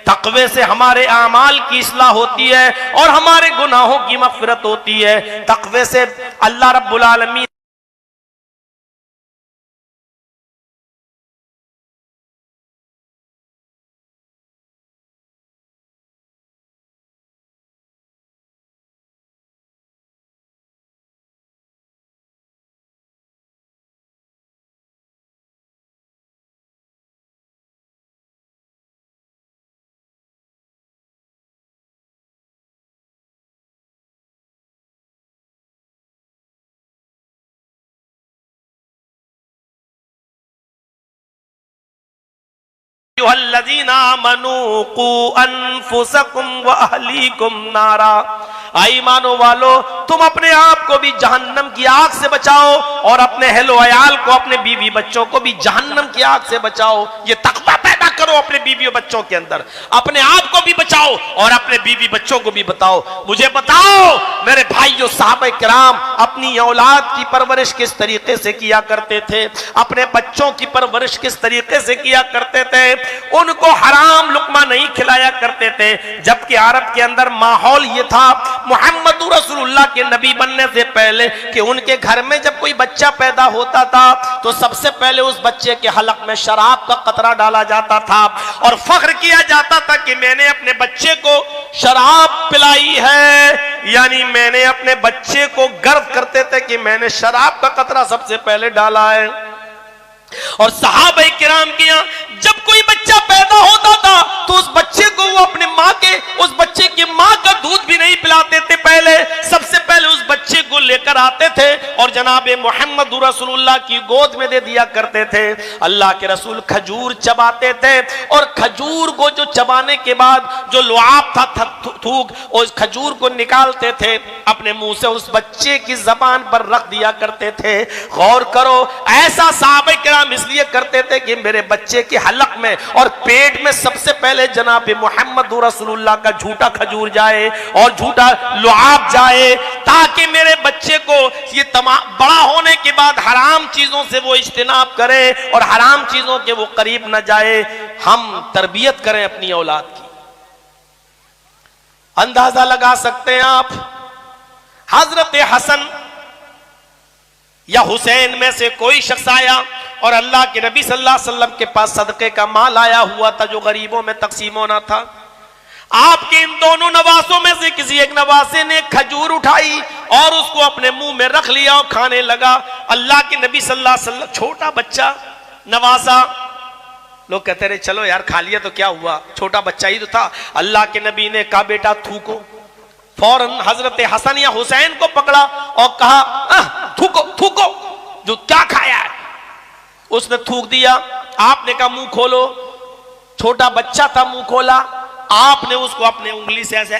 तकवे से हमारे आमाल की इस्लाह होती है और हमारे गुनाहों की मग़फ़िरत होती है। तकवे से अल्लाह रब्बुल आलमीन आई मानो वालो, तुम अपने आप को भी जहन्नम की आग से बचाओ और अपने अहल व अयाल को, अपने बीवी बच्चों को भी जहन्नम की आग से बचाओ। ये तकवा पैदा करो अपने बीवी और बच्चों के अंदर, अपने आप को भी बचाओ बताओ और अपने बीवी बच्चों को भी बताओ। मुझे बताओ मेरे भाइयों, सहाबा किराम अपनी औलाद की परवरिश किस तरीके से किया करते थे, अपने बच्चों की परवरिश किस तरीके से किया करते थे। उनको हराम लुकमा नहीं खिलाया करते थे, जबकि अरब के अंदर माहौल ये था मोहम्मद रसूलुल्लाह के नबी बनने से पहले कि उनके घर में जब कोई बच्चा पैदा होता था तो सबसे पहले उस बच्चे के हलक में शराब का कतरा डाला जाता था और फख्र किया जाता था कि मैंने अपने बच्चे को शराब पिलाई है, यानी मैंने अपने बच्चे को गर्व करते थे कि मैंने शराब का कतरा सबसे पहले डाला है। और सहाबा किराम के यहाँ जब कोई बच्चा पैदा होता था तो उस बच्चे को वो अपने माँ के, उस बच्चे की माँ का दूध भी नहीं पिलाते थे, पहले सबसे पहले उस बच्चे को लेकर आते थे और जनाब मोहम्मद रसूलुल्लाह की गोद में दे दिया करते थे। अल्लाह के रसूल खजूर चबाते थे और खजूर को जो चबाने के बाद जो लुआब था थूक, उस खजूर को निकालते थे, अपने मुंह से उस बच्चे की जबान पर रख दिया करते थे। गौर करो, ऐसा सहाबा किराम इसलिए करते थे कि मेरे बच्चे के हलक में और पेट में सबसे पहले जनाब मोहम्मद रसूलुल्लाह का झूठा खजूर जाए और झूठा लुआब जाए, ताकि मेरे बच्चे को ये तमाम बड़ा होने के बाद हराम चीजों से वो इज्तिनाब करे और हराम चीजों के वो करीब न जाए। हम तरबियत करें अपनी औलाद की। अंदाजा लगा सकते हैं आप, हजरत हसन या हुसैन में से कोई शख्स आया और अल्लाह के नबी सल्लल्लाहु अलैहि वसल्लम के पास सदके का माल आया हुआ था जो गरीबों में तकसीम होना था। आपके इन दोनों नवासों में से किसी एक नवासे ने खजूर उठाई और उसको अपने मुंह में रख लिया और खाने लगा। अल्लाह के नबी सल्लल्लाहु अलैहि वसल्लम, छोटा बच्चा नवासा, लोग कहते रहे चलो यार खा लिया तो क्या हुआ, छोटा बच्चा ही तो था। अल्लाह के नबी ने कहा बेटा थूको। फौरन हजरत हसन या हुसैन को पकड़ा और कहा थूको थूको, जो क्या खाया है। उसने थूक दिया। आपने कहा मुंह खोलो। छोटा बच्चा था, मुंह खोला। आपने उसको अपने उंगली से ऐसे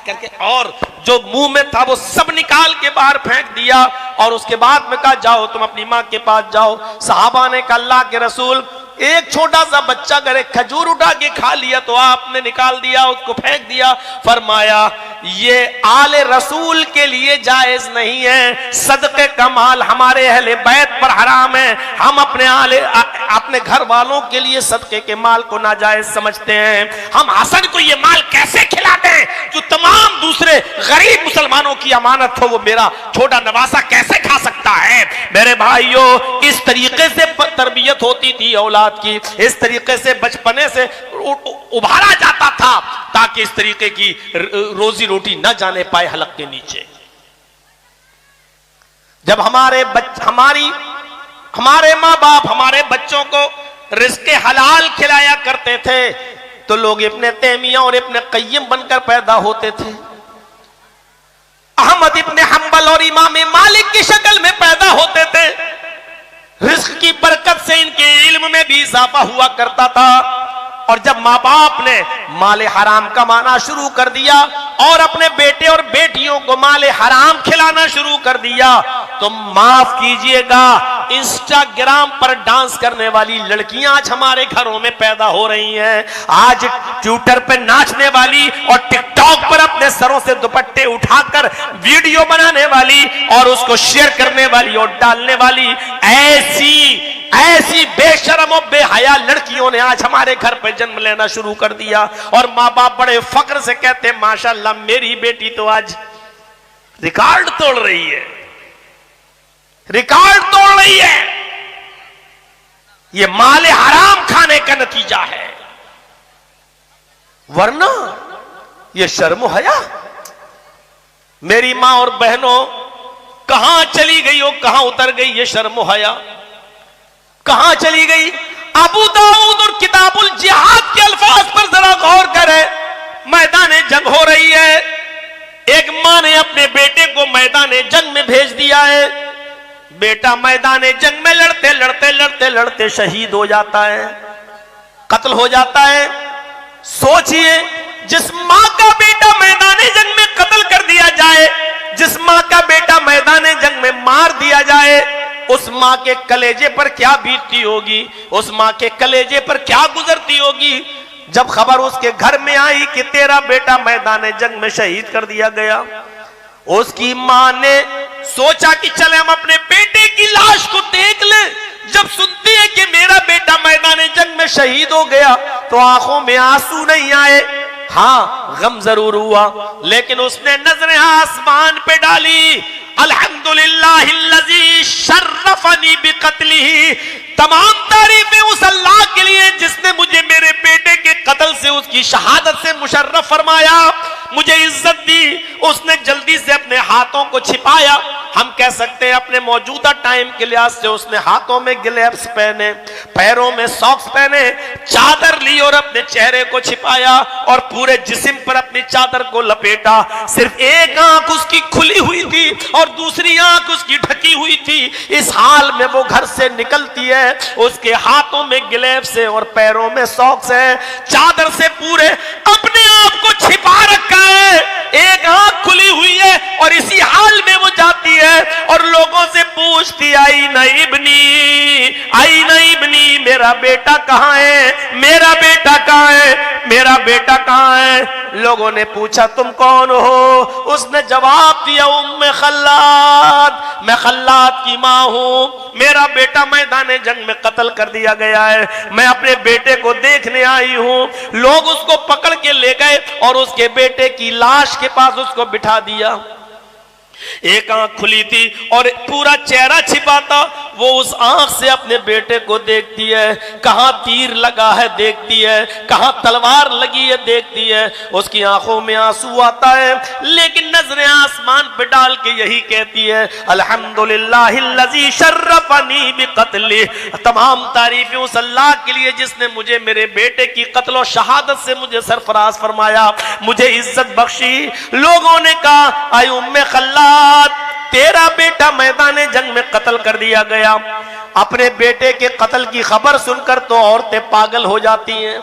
करके और जो मुंह में था वो सब निकाल के बाहर फेंक दिया और उसके बाद में कहा जाओ तुम अपनी माँ के पास जाओ। सहाबा ने कहा अल्लाह के रसूल, एक छोटा सा बच्चा अगर एक खजूर उठा के खा लिया तो आपने निकाल दिया, उसको फेंक दिया। फरमाया ये आले रसूल के लिए जायज नहीं है, सदके का माल हमारे अहले बैत पर हराम है। हम अपने घर वालों के लिए सदके के माल को नाजायज समझते हैं। हम हसन को ये माल कैसे खिला दें जो तमाम दूसरे गरीब मुसलमानों की अमानत हो, वो मेरा छोटा नवासा कैसे खा सकता है। मेरे भाइयों, इस तरीके से तरबियत होती थी औलाद की, इस तरीके से बचपने से उभारा जाता था ताकि इस तरीके की रोजी रोटी न जाने पाए हलक के नीचे। जब हमारे माँ बाप हमारे बच्चों को रिज़्क़े हलाल खिलाया करते थे तो लोग इब्ने तैमिया और इब्ने क़य्यिम बनकर पैदा होते थे। अहमद इब्ने हंबल और इमाम मालिक की शक्ल में पैदा होते थे। रिज़्क़ की बरकत से इनके इल्म में भी इजाफा हुआ करता था। और जब माँ बाप ने माले हराम कमाना शुरू कर दिया और अपने बेटे और बेटियों को माले हराम खिलाना शुरू कर दिया तो माफ कीजिएगा, इंस्टाग्राम पर डांस करने वाली लड़कियां आज हमारे घरों में पैदा हो रही हैं। आज ट्विटर पे नाचने वाली और टिकटॉक पर अपने सरों से दुपट्टे उठाकर वीडियो बनाने वाली और उसको शेयर करने वाली और डालने वाली ऐसी बेशरम और बेहया लड़कियों ने आज हमारे घर पे जन्म लेना शुरू कर दिया। और माँ बाप बड़े फख्र से कहते हैं माशाल्लाह मेरी बेटी तो आज रिकॉर्ड तोड़ रही है, रिकॉर्ड तोड़ रही है। ये माले हराम खाने का नतीजा है, वरना ये शर्म हया। मेरी मां और बहनों कहां चली गई हो, कहां उतर गई ये शर्म हया, कहां चली गई। अबू दाऊद और किताबुल जिहाद के अल्फाज पर जरा गौर करें। मैदान जंग हो रही है, एक मां ने अपने बेटे को मैदान जंग में भेज दिया है। बेटा मैदान जंग में लड़ते लड़ते लड़ते लड़ते शहीद हो जाता है, कत्ल हो जाता है। सोचिए, जिस मां का बेटा मैदान जंग में कत्ल कर दिया जाए, जिस मां का बेटा मैदान जंग में मार दिया जाए, उस मां के कलेजे पर क्या बीतती होगी, उस मां के कलेजे पर क्या गुजरती होगी। जब खबर उसके घर में आई कि तेरा बेटा मैदान जंग में शहीद कर दिया गया, उसकी मां ने सोचा कि चले हम अपने बेटे की लाश को देख ले। जब सुनती है कि मेरा बेटा मैदान जंग में शहीद हो गया तो आंखों में आंसू नहीं आए, हाँ गम जरूर हुआ, लेकिन उसने नजरें आसमान पे डाली। अल्हम्दुलिल्लाहिल्लज़ी शर्रफनी बिक़त्लिही, तमाम तारीफें उस अल्लाह के लिए जिसने मुझे मेरे बेटे के कत्ल से, उसकी शहादत से मुशर्रफ फरमाया, मुझे इज्जत दी। उसने जल्दी से अपने हाथों को छिपाया। हम कह सकते हैं अपने मौजूदा टाइम के लिहाज से उसने हाथों में ग्लव्स पहने, पैरों में सॉक्स पहने, चादर ली और अपने चेहरे को छिपाया और पूरे जिस्म पर अपनी चादर को लपेटा। सिर्फ एक आंख उसकी खुली हुई थी और दूसरी आंख उसकी ढकी हुई थी। इस हाल में वो घर से निकलती है, उसके हाथों में ग्लव्स है और पैरों में सॉक्स है, चादर से पूरे अपने आप को छिपा रखा है, एक आंख खुली हुई है और इसी हाल में वो जाती है और लोगों से पूछती आई नईबनी, मेरा बेटा कहां है, मेरा बेटा कहां है, मेरा बेटा कहां है। लोगों ने पूछा तुम कौन हो? उसने जवाब दिया उम्मे खल्लाद, मैं खल्लाद की मां हूं, मेरा बेटा मैदान जंग में कत्ल कर दिया गया है, मैं अपने बेटे को देखने आई हूं। लोग उसको पकड़ के ले गए और उसके बेटे की लाश के पास उसको बिठा दिया। एक आंख खुली थी और पूरा चेहरा छिपा था। वो उस आंख से अपने बेटे को देखती है, कहां तीर लगा है देखती है, कहां तलवार लगी है देखती है। उसकी आंखों में आंसू आता है, लेकिन नजरें आसमान पे डाल के यही कहती है अल्हम्दुलिल्लाहिल्लज़ी शर्रफनी बिक़त्ली, तमाम तारीफें उस अल्लाह के लिए जिसने मुझे मेरे बेटे की कत्ल और शहादत से मुझे सरफराज फरमाया, मुझे इज्जत बख्शी। लोगों ने कहा आई उम्मे खल्लाद, तेरा बेटा मैदान जंग में कत्ल कर दिया गया। अपने बेटे के कत्ल की खबर सुनकर तो औरतें पागल हो जाती हैं।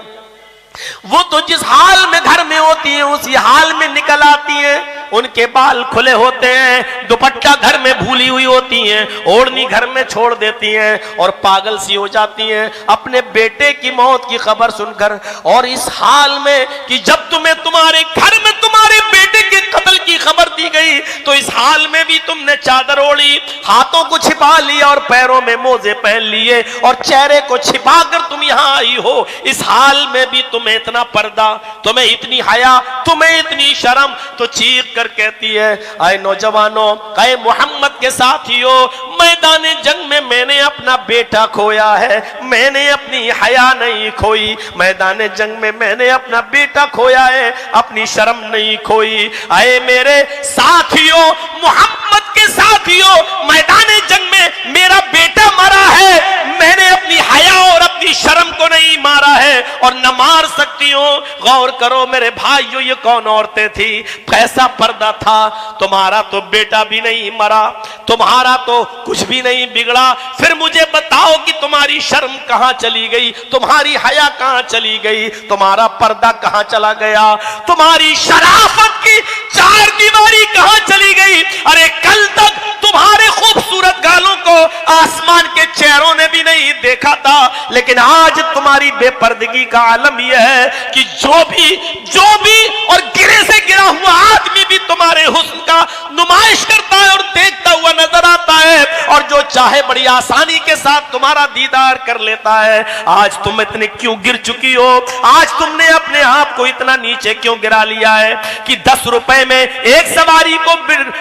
वो तो जिस हाल में घर में होती हैं उसी हाल में निकल आती हैं। उनके बाल खुले होते हैं, दुपट्टा घर में भूली हुई होती हैं, ओढ़नी घर में छोड़ देती हैं और पागल सी हो जाती हैं अपने बेटे की मौत की खबर सुनकर। और इस हाल में कि जब तुम्हें तुम्हारे घर में तुम्हारे बेटे के कत्ल की खबर दी गई तो इस हाल में भी तुमने चादर ओढ़ी, हाथों को छिपा लिया और पैरों में मोजे पहन लिए और चेहरे को छिपाकर तुम यहां आई हो। इस हाल में भी तुम्हें इतना पर्दा, तुम्हें इतनी हया, तुम्हें इतनी शर्म। तो चीख कर कहती है आए नौजवानों, आए मोहम्मद के साथियों, मैदान जंग में मैंने अपना बेटा खोया है, मैंने अपनी हया नहीं खोई। मैदान जंग में मैंने अपना बेटा खोया है, अपनी शर्म नहीं खोई। आए मेरे साथियों, मोहम्मद के साथियों, मैदान जंग में मेरा बेटा मरा है, मैंने अपनी हया और अपनी शर्म को नहीं मारा है और न मार सकती हूं। गौर करो मेरे भाइयों, ये कौन औरतें थी, कैसा पर्दा था। तुम्हारा तो बेटा भी नहीं मरा, तुम्हारा तो कुछ भी नहीं बिगड़ा, फिर मुझे बताओ कि तुम्हारी शर्म कहां चली गई, तुम्हारी हया कहां चली गई, तुम्हारा पर्दा कहां चला गया, तुम्हारी शराफत की चार दीवारी कहां चली गई। अरे कल तक तुम्हारे खूबसूरत गालों को आसमान के चेहरों ने भी नहीं देखा था, लेकिन आज तुम्हारी बेपर्दगी का आलम यह है कि जो भी और गिरे से गिरा हुआ आदमी भी तुम्हारे हुस्न का नुमाइश करता है और देखता हुआ नजर आता है, और जो चाहे बड़ी आसानी के साथ तुम्हारा दीदार कर लेता है। आज तुम इतने क्यों गिर चुकी हो, आज तुमने अपने आप को इतना नीचे क्यों गिरा लिया है कि 10 रुपए में एक सवारी को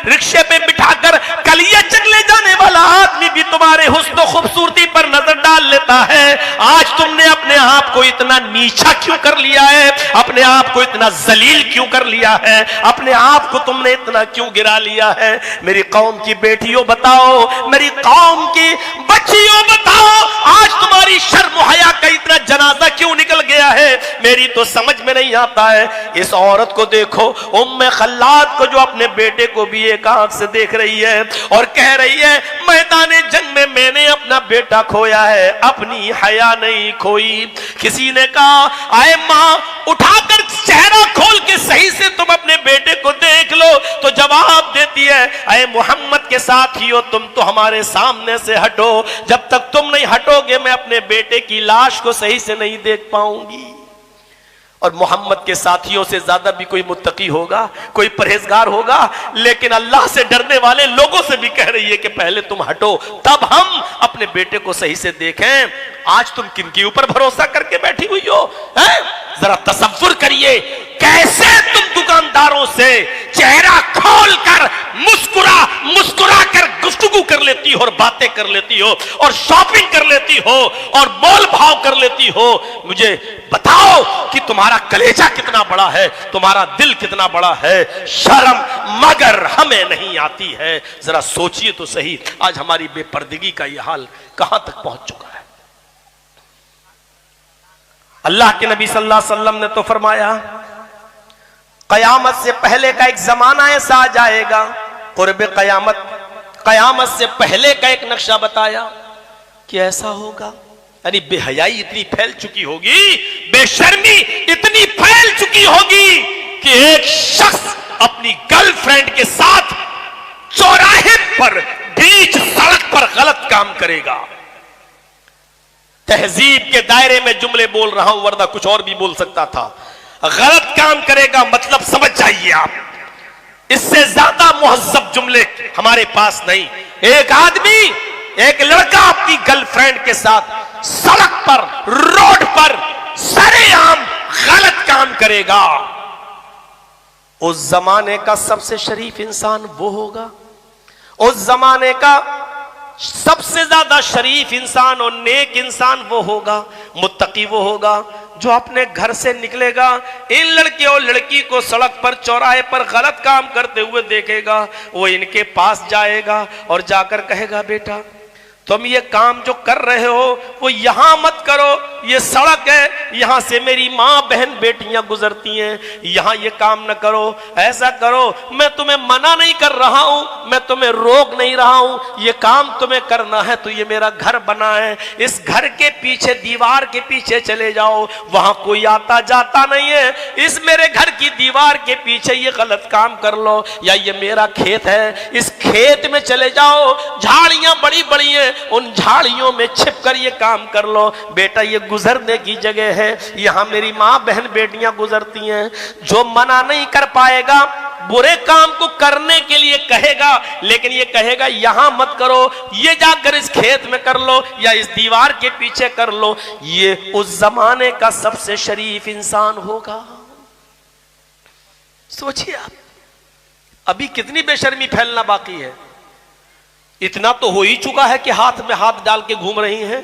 रिक्शे पे बिठाकर कलिया चले जाने वाला आदमी भी तुम्हारे हुस्न खूबसूरती पर नजर डाल लेता है। आज तुमने अपने आप को इतना नीचा क्यों कर लिया है, अपने आप को इतना जलील क्यों कर लिया है, अपने आप को तुमने इतना क्यों गिरा लिया है। मेरी कौम की बेटियों बताओ, मेरी कौम की बच्चियों बताओ, आज तुम्हारी शर्म हया का इतना जनाजा क्यों निकल गया है, मेरी तो समझ में नहीं आता है। इस औरत को देखो, उम्मे खल्लाद को, जो अपने बेटे को भी एक आंख से देख रही है और कह रही है मैदान जंग में मैंने अपना बेटा खोया है, अपनी हया नहीं खोई। किसी ने कहा आए मां, उठाकर चेहरा खोल के सही से तुम अपने बेटे को देख लो, तो जवाब देती है आए मोहम्मद के साथियों, तुम तो हमारे सामने से हटो, जब तक तुम नहीं हटोगे मैं अपने बेटे की लाश को सही से नहीं देख पाऊंगी। और मोहम्मद के साथियों से ज्यादा भी कोई मुत्तकी होगा, कोई परहेजगार होगा, लेकिन अल्लाह से डरने वाले लोगों से भी कह रही है कि पहले तुम हटो, तब हम अपने बेटे को सही से देखें। आज तुम किनके ऊपर भरोसा करके बैठी हुई हो? जरा तसव्वुर करिए, कैसे तुम दुकानदारों से चेहरा खोलकर मुस्कुरा मुस्कुरा कर गुफ्तगू कर लेती हो और बातें कर लेती हो और शॉपिंग कर लेती हो और मोल भाव कर लेती हो। मुझे बताओ कि तुम्हारा कलेजा कितना बड़ा है, तुम्हारा दिल कितना बड़ा है। शर्म मगर हमें नहीं आती है। जरा सोचिए तो सही, आज हमारी बेपर्दगी का यह हाल कहां तक पहुंच चुका है। अल्लाह के नबी सल्लल्लाहु अलैहि वसल्लम ने तो फरमाया, कयामत से पहले का एक जमाना ऐसा आ जाएगा, कुर्ब कयामत, कयामत से पहले का एक नक्शा बताया कि ऐसा होगा। यानी बेहयाई इतनी फैल चुकी होगी, बेशर्मी इतनी फैल चुकी होगी कि एक शख्स अपनी गर्लफ्रेंड के साथ चौराहे पर, बीच सड़क पर गलत काम करेगा। तहजीब के दायरे में जुमले बोल रहा हूं, वरना कुछ और भी बोल सकता था। गलत काम करेगा मतलब समझ जाइए आप, इससे ज्यादा मुहज्जब जुमले हमारे पास नहीं। एक आदमी, एक लड़का अपनी गर्लफ्रेंड के साथ सड़क पर, रोड पर सरेआम गलत काम करेगा। उस जमाने का सबसे शरीफ इंसान वो होगा, उस जमाने का सबसे ज्यादा शरीफ इंसान और नेक इंसान वो होगा, मुत्तकी वो होगा जो अपने घर से निकलेगा, इन लड़के और लड़की को सड़क पर, चौराहे पर गलत काम करते हुए देखेगा, वो इनके पास जाएगा और जाकर कहेगा, बेटा तुम ये काम जो कर रहे हो वो यहां मत करो, ये सड़क है, यहां से मेरी मां बहन बेटियां गुजरती हैं, यहां ये काम न करो, ऐसा करो। मैं तुम्हें मना नहीं कर रहा हूं, मैं तुम्हें रोक नहीं रहा हूं, ये काम तुम्हें करना है तो ये मेरा घर बना है, इस घर के पीछे, दीवार के पीछे चले जाओ, वहां कोई आता जाता नहीं है, इस मेरे घर की दीवार के पीछे ये गलत काम कर लो, या ये मेरा खेत है, इस खेत में चले जाओ, झाड़ियां बड़ी बड़ी हैं, उन झाड़ियों में छिप कर ये काम कर लो। बेटा ये गुजरने की जगह है, यहां मेरी मां बहन बेटियां गुजरती हैं। जो मना नहीं कर पाएगा, बुरे काम को करने के लिए कहेगा, लेकिन ये कहेगा यहां मत करो, ये जाकर इस खेत में कर लो या इस दीवार के पीछे कर लो, ये उस जमाने का सबसे शरीफ इंसान होगा। सोचिए आप, अभी कितनी बेशर्मी फैलना बाकी है। इतना तो हो ही चुका है कि हाथ में हाथ डाल के घूम रही हैं,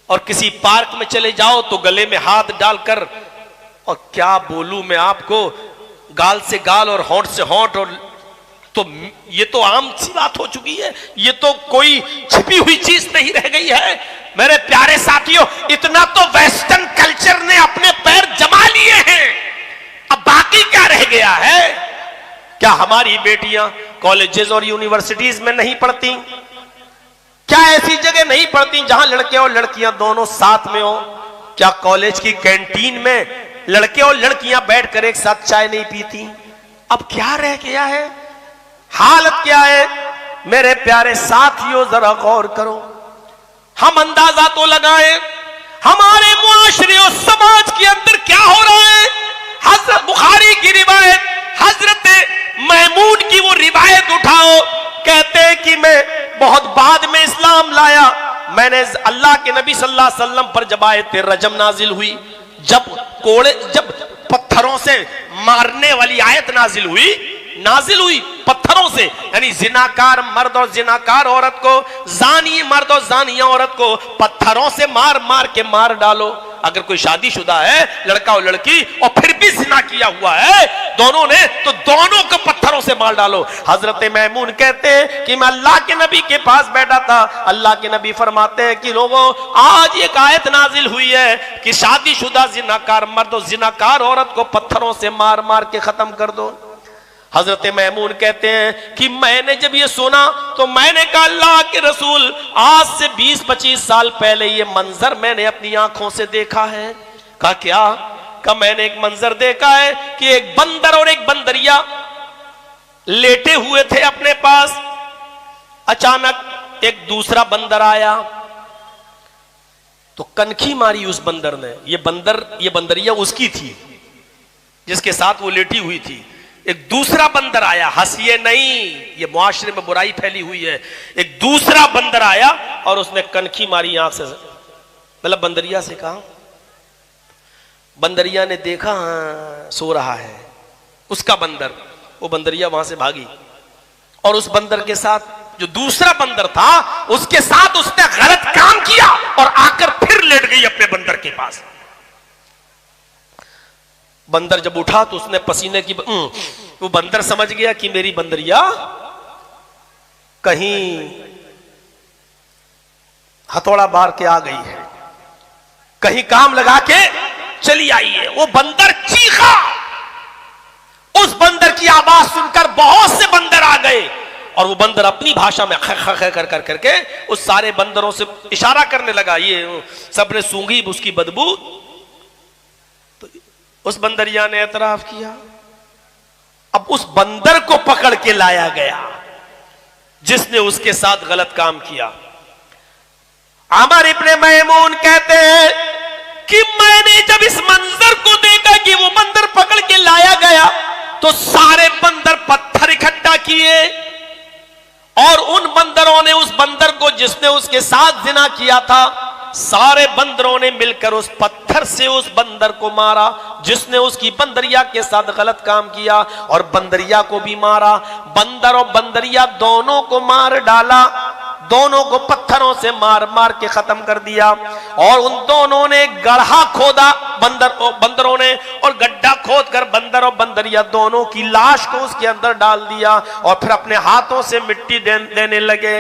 और किसी पार्क में चले जाओ तो गले में हाथ डालकर, और क्या बोलूं मैं आपको, गाल से गाल और होंठ से होंठ, और तो ये तो आम सी बात हो चुकी है, ये तो कोई छिपी हुई चीज नहीं रह गई है। मेरे प्यारे साथियों, इतना तो वेस्टर्न कल्चर ने अपने पैर जमा लिए हैं, अब बाकी क्या रह गया है? क्या हमारी बेटियां कॉलेजेस और यूनिवर्सिटीज में नहीं पढ़ती? क्या ऐसी जगह नहीं पढ़ती जहां लड़के और लड़कियां दोनों साथ में हो? क्या कॉलेज की कैंटीन में लड़के और लड़कियां बैठकर एक साथ चाय नहीं पीती? अब क्या रह गया है? हालत क्या है? मेरे प्यारे साथियों जरा गौर करो, हम अंदाजा तो लगाएं हमारे मुआशरे और समाज के अंदर क्या हो रहा है। हजरत बुखारी की रिवायत, हजरत मैमून की वो रिवायत उठाओ, कहते हैं कि मैं बहुत बाद में इस्लाम लाया, मैंने अल्लाह के नबी सल्लल्लाहु अलैहि वसल्लम पर जब आयत रजम नाजिल हुई, जब पत्थरों से मारने वाली आयत नाजिल हुई पत्थरों से, यानी जिनाकार मर्द और जिनाकार औरत को, जानी मर्द और जानिया औरत को पत्थरों से मार मार के मार डालो। अगर कोई शादीशुदा है लड़का और लड़की और फिर भी जिना किया हुआ है दोनों ने, तो दोनों को पत्थरों से मार डालो। हजरत मैमून कहते हैं कि मैं अल्लाह के नबी के पास बैठा था, अल्लाह के नबी फरमाते हैं कि लोगों आज एक आयत नाजिल हुई है कि शादीशुदा जिनाकार मर्द और जिनाकार औरत को पत्थरों से मार मार के खत्म कर दो। हजरत मैमून कहते हैं कि मैंने जब ये सुना तो मैंने कहा अल्लाह के रसूल, आज से 20-25 साल पहले ये मंजर मैंने अपनी आंखों से देखा है। कहा क्या? कहा मैंने एक मंजर देखा है कि एक बंदर और एक बंदरिया लेटे हुए थे अपने पास, अचानक एक दूसरा बंदर आया, तो कनखी मारी उस बंदर ने। ये बंदरिया उसकी थी जिसके साथ वो लेटी हुई थी। एक दूसरा बंदर आया, हंसिए नहीं, ये मुआशरे में बुराई फैली हुई है। एक दूसरा बंदर आया और उसने कनखी मारी आंख से, मतलब बंदरिया से कहा। बंदरिया ने देखा हाँ सो रहा है उसका बंदर, वो बंदरिया वहां से भागी और उस बंदर के साथ जो दूसरा बंदर था उसके साथ उसने गलत काम किया और आकर फिर लेट गई अपने बंदर के पास। बंदर जब उठा तो उसने पसीने की वो बंदर समझ गया कि मेरी बंदरिया कहीं हथौड़ा मार के आ गई है, कहीं काम लगा के चली आई है। वो बंदर चीखा, उस बंदर की आवाज सुनकर बहुत से बंदर आ गए और वो बंदर अपनी भाषा में ख ख कर कर करके उस सारे बंदरों से इशारा करने लगा। ये सबने सूंघी उसकी बदबू, तो उस बंदरिया ने एतराफ किया। अब उस बंदर को पकड़ के लाया गया जिसने उसके साथ गलत काम किया। आमर इब्ने मैमून कहते हैं कि मैंने जब इस मंजर को देखा कि वो बंदर पकड़ के लाया गया तो सारे बंदर पत्थर इकट्ठा किए और उन बंदरों ने उस बंदर को जिसने उसके साथ जिना किया था, सारे बंदरों ने मिलकर उस पत्थर से उस बंदर को मारा जिसने उसकी बंदरिया के साथ गलत काम किया, और बंदरिया को भी मारा। बंदर और बंदरिया दोनों को मार डाला, दोनों को पत्थरों से मार मार के खत्म कर दिया। और उन दोनों ने गड्ढा खोदा, बंदरों ने, और गड्ढा खोदकर बंदर और बंदरिया दोनों की लाश को उसके अंदर डाल दिया और फिर अपने हाथों से मिट्टी देने लगे।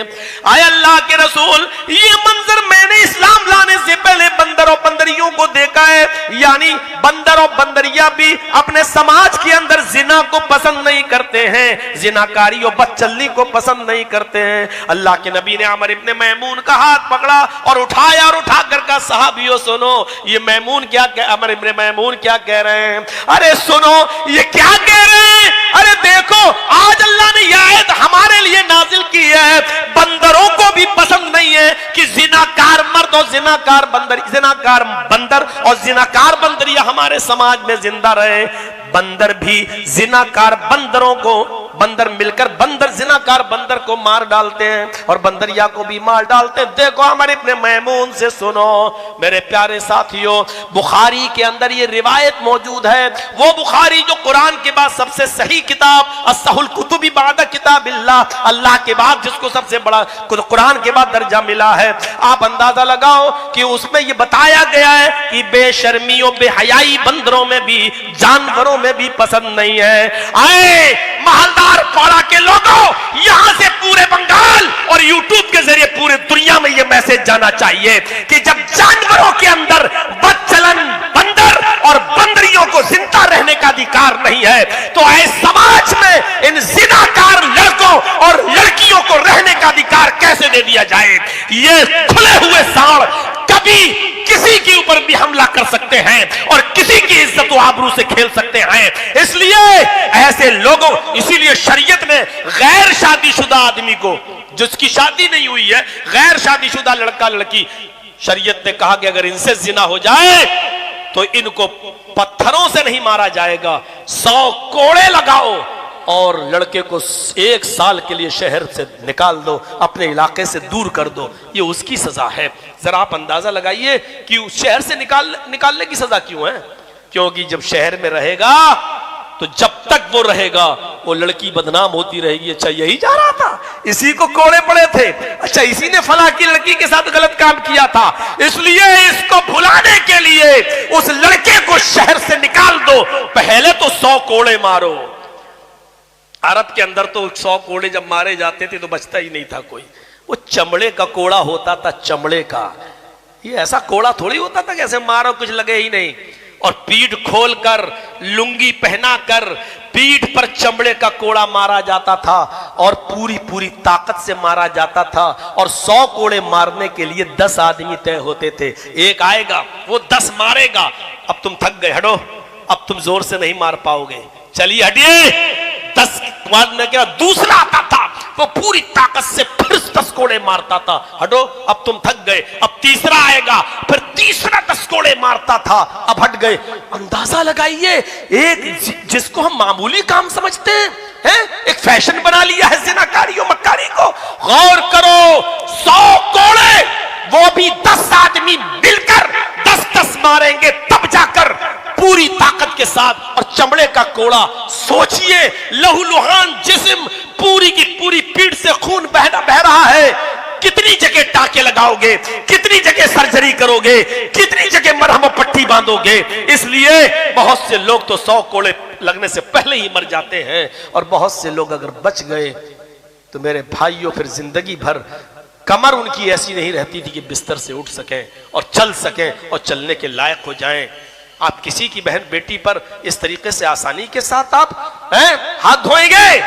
आय अल्लाह के रसूल, ये मंजर मैंने इस्लाम लाने से पहले बंदर और बंदरियों को देखा है, यानी बंदर और बंदरिया भी अपने समाज के अंदर जिना को पसंद नहीं करते हैं, जिनाकारी और बदचल्ली को पसंद नहीं करते हैं। अल्लाह के नबी ने अमर इब्ने मैमून का हाथ पकड़ा और उठाया और उठाकर कहा, साहबियों सुनो, ये मैमून क्या अमर इब्ने मैमून क्या कह रहे हैं? अरे सुनो, ये क्या कह रहे हैं? अरे देखो, आज अल्लाह ने यह आयत हमारे लिए नाजिल की है। बंदरों को भी पसंद नहीं है कि जिनाकार मर्द और जिनाकार बंदर और जिनाकार बंदरिया हमारे समाज में जिंदा रहे। बंदर भी जिनाकार बंदरों को, बंदर मिलकर बंदर जिनाकार बंदर को मार डालते हैं और बंदरिया को भी मार डालते हैं। देखो हमारे अपने मैमून से सुनो मेरे प्यारे साथियों, बुखारी के अंदर ये रिवायत मौजूद है, वो बुखारी जो कुरान के बाद सबसे सही किताब, अस्सहुल कुतुबी बाद किताबिल्लाह, अल्लाह के बाद जिसको सबसे बड़ा कुरान के बाद दर्जा मिला है। आप अंदाजा लगाओ कि उसमें ये बताया गया है कि बेशर्मी और बेहयाई बंदरों में भी, जानवरों में भी पसंद नहीं है। आए महलदार पाड़ा के लोगों, यहां से पूरे बंगाल और यूट्यूब के जरिए पूरे दुनिया में यह मैसेज जाना चाहिए कि जब जानवरों के अंदर बदचलन बंदर और बंदरियों को जिंदा रहने का अधिकार नहीं है, तो ऐसे समाज में इन जिनाकार लड़कों और लड़कियों को रहने का अधिकार कैसे दे दिया जाए? ये खुले हुए सांड कभी किसी के ऊपर भी हमला कर सकते हैं और किसी की इज्जत व आबरू से खेल सकते हैं। इसलिए ऐसे लोगों, इसीलिए शरीयत ने गैर शादीशुदा आदमी को, जिसकी शादी नहीं हुई है, गैर शादीशुदा लड़का लड़की, शरीयत ने कहा कि अगर इनसे जिना हो जाए तो इनको पत्थरों से नहीं मारा जाएगा, 100 कोड़े लगाओ और लड़के को 1 साल के लिए शहर से निकाल दो, अपने इलाके से दूर कर दो। ये उसकी सजा है। जरा आप अंदाजा लगाइए कि शहर से निकालने की सजा क्यों है? क्योंकि जब शहर में रहेगा तो जब तक वो रहेगा वो लड़की बदनाम होती रहेगी। अच्छा यही जा रहा था, इसी को कोड़े पड़े थे, अच्छा इसी ने फला की लड़की के साथ गलत काम किया था, इसलिए इसको भुलाने के लिए उस लड़के को शहर से निकाल दो, पहले तो 100 कोड़े मारो। अरब के अंदर तो 100 कोड़े जब मारे जाते थे तो बचता ही नहीं था कोई। वो चमड़े का कोड़ा होता था, चमड़े का। ये ऐसा कोड़ा थोड़ी होता था कैसे मारो कुछ लगे ही नहीं। और पीठ खोलकर, लुंगी पहनाकर पीठ पर चमड़े का कोड़ा मारा जाता था और पूरी पूरी ताकत से मारा जाता था। और 100 कोड़े मारने के लिए 10 आदमी तय होते थे। एक आएगा वो 10 मारेगा, अब तुम थक गए, हटो, अब तुम जोर से नहीं मार पाओगे, चलिए हटिए, 10 मारने के बाद दूसरा आता था, वो पूरी ताकत से फिर 10 कोड़े मारता था। हटो, अब तुम थक गए, अब तीसरा आएगा, फिर तीसरा 10 कोड़े मारता था, अब हट गए। अंदाजा लगाइए, एक जिसको हम मामूली काम समझते हैं, एक फैशन बना लिया है ज़िनाकारी और मक्कारी को। गौर करो, 100 कोड़े, वो भी 10 आदमी मिलकर 10-10 मारेंगे, तब जाकर पूरी ताकत के साथ। और चमड़े का कोड़ा, सोचिए, लहूलुहान जिस्म, पूरी की पूरी पीठ से खून बह रहा है। कितनी जगह टाके लगाओगे, कितनी जगह सर्जरी करोगे, कितनी जगह मरहम पट्टी बांधोगे। इसलिए बहुत से लोग तो 100 कोड़े लगने से पहले ही मर जाते हैं, और बहुत से लोग अगर बच गए तो मेरे भाइयों फिर जिंदगी भर कमर उनकी ऐसी नहीं रहती थी कि बिस्तर से उठ सकें और चल सकें और चलने के लायक हो जाएं। आप किसी की बहन बेटी पर इस तरीके से आसानी के साथ आप हाथ धोएंगे,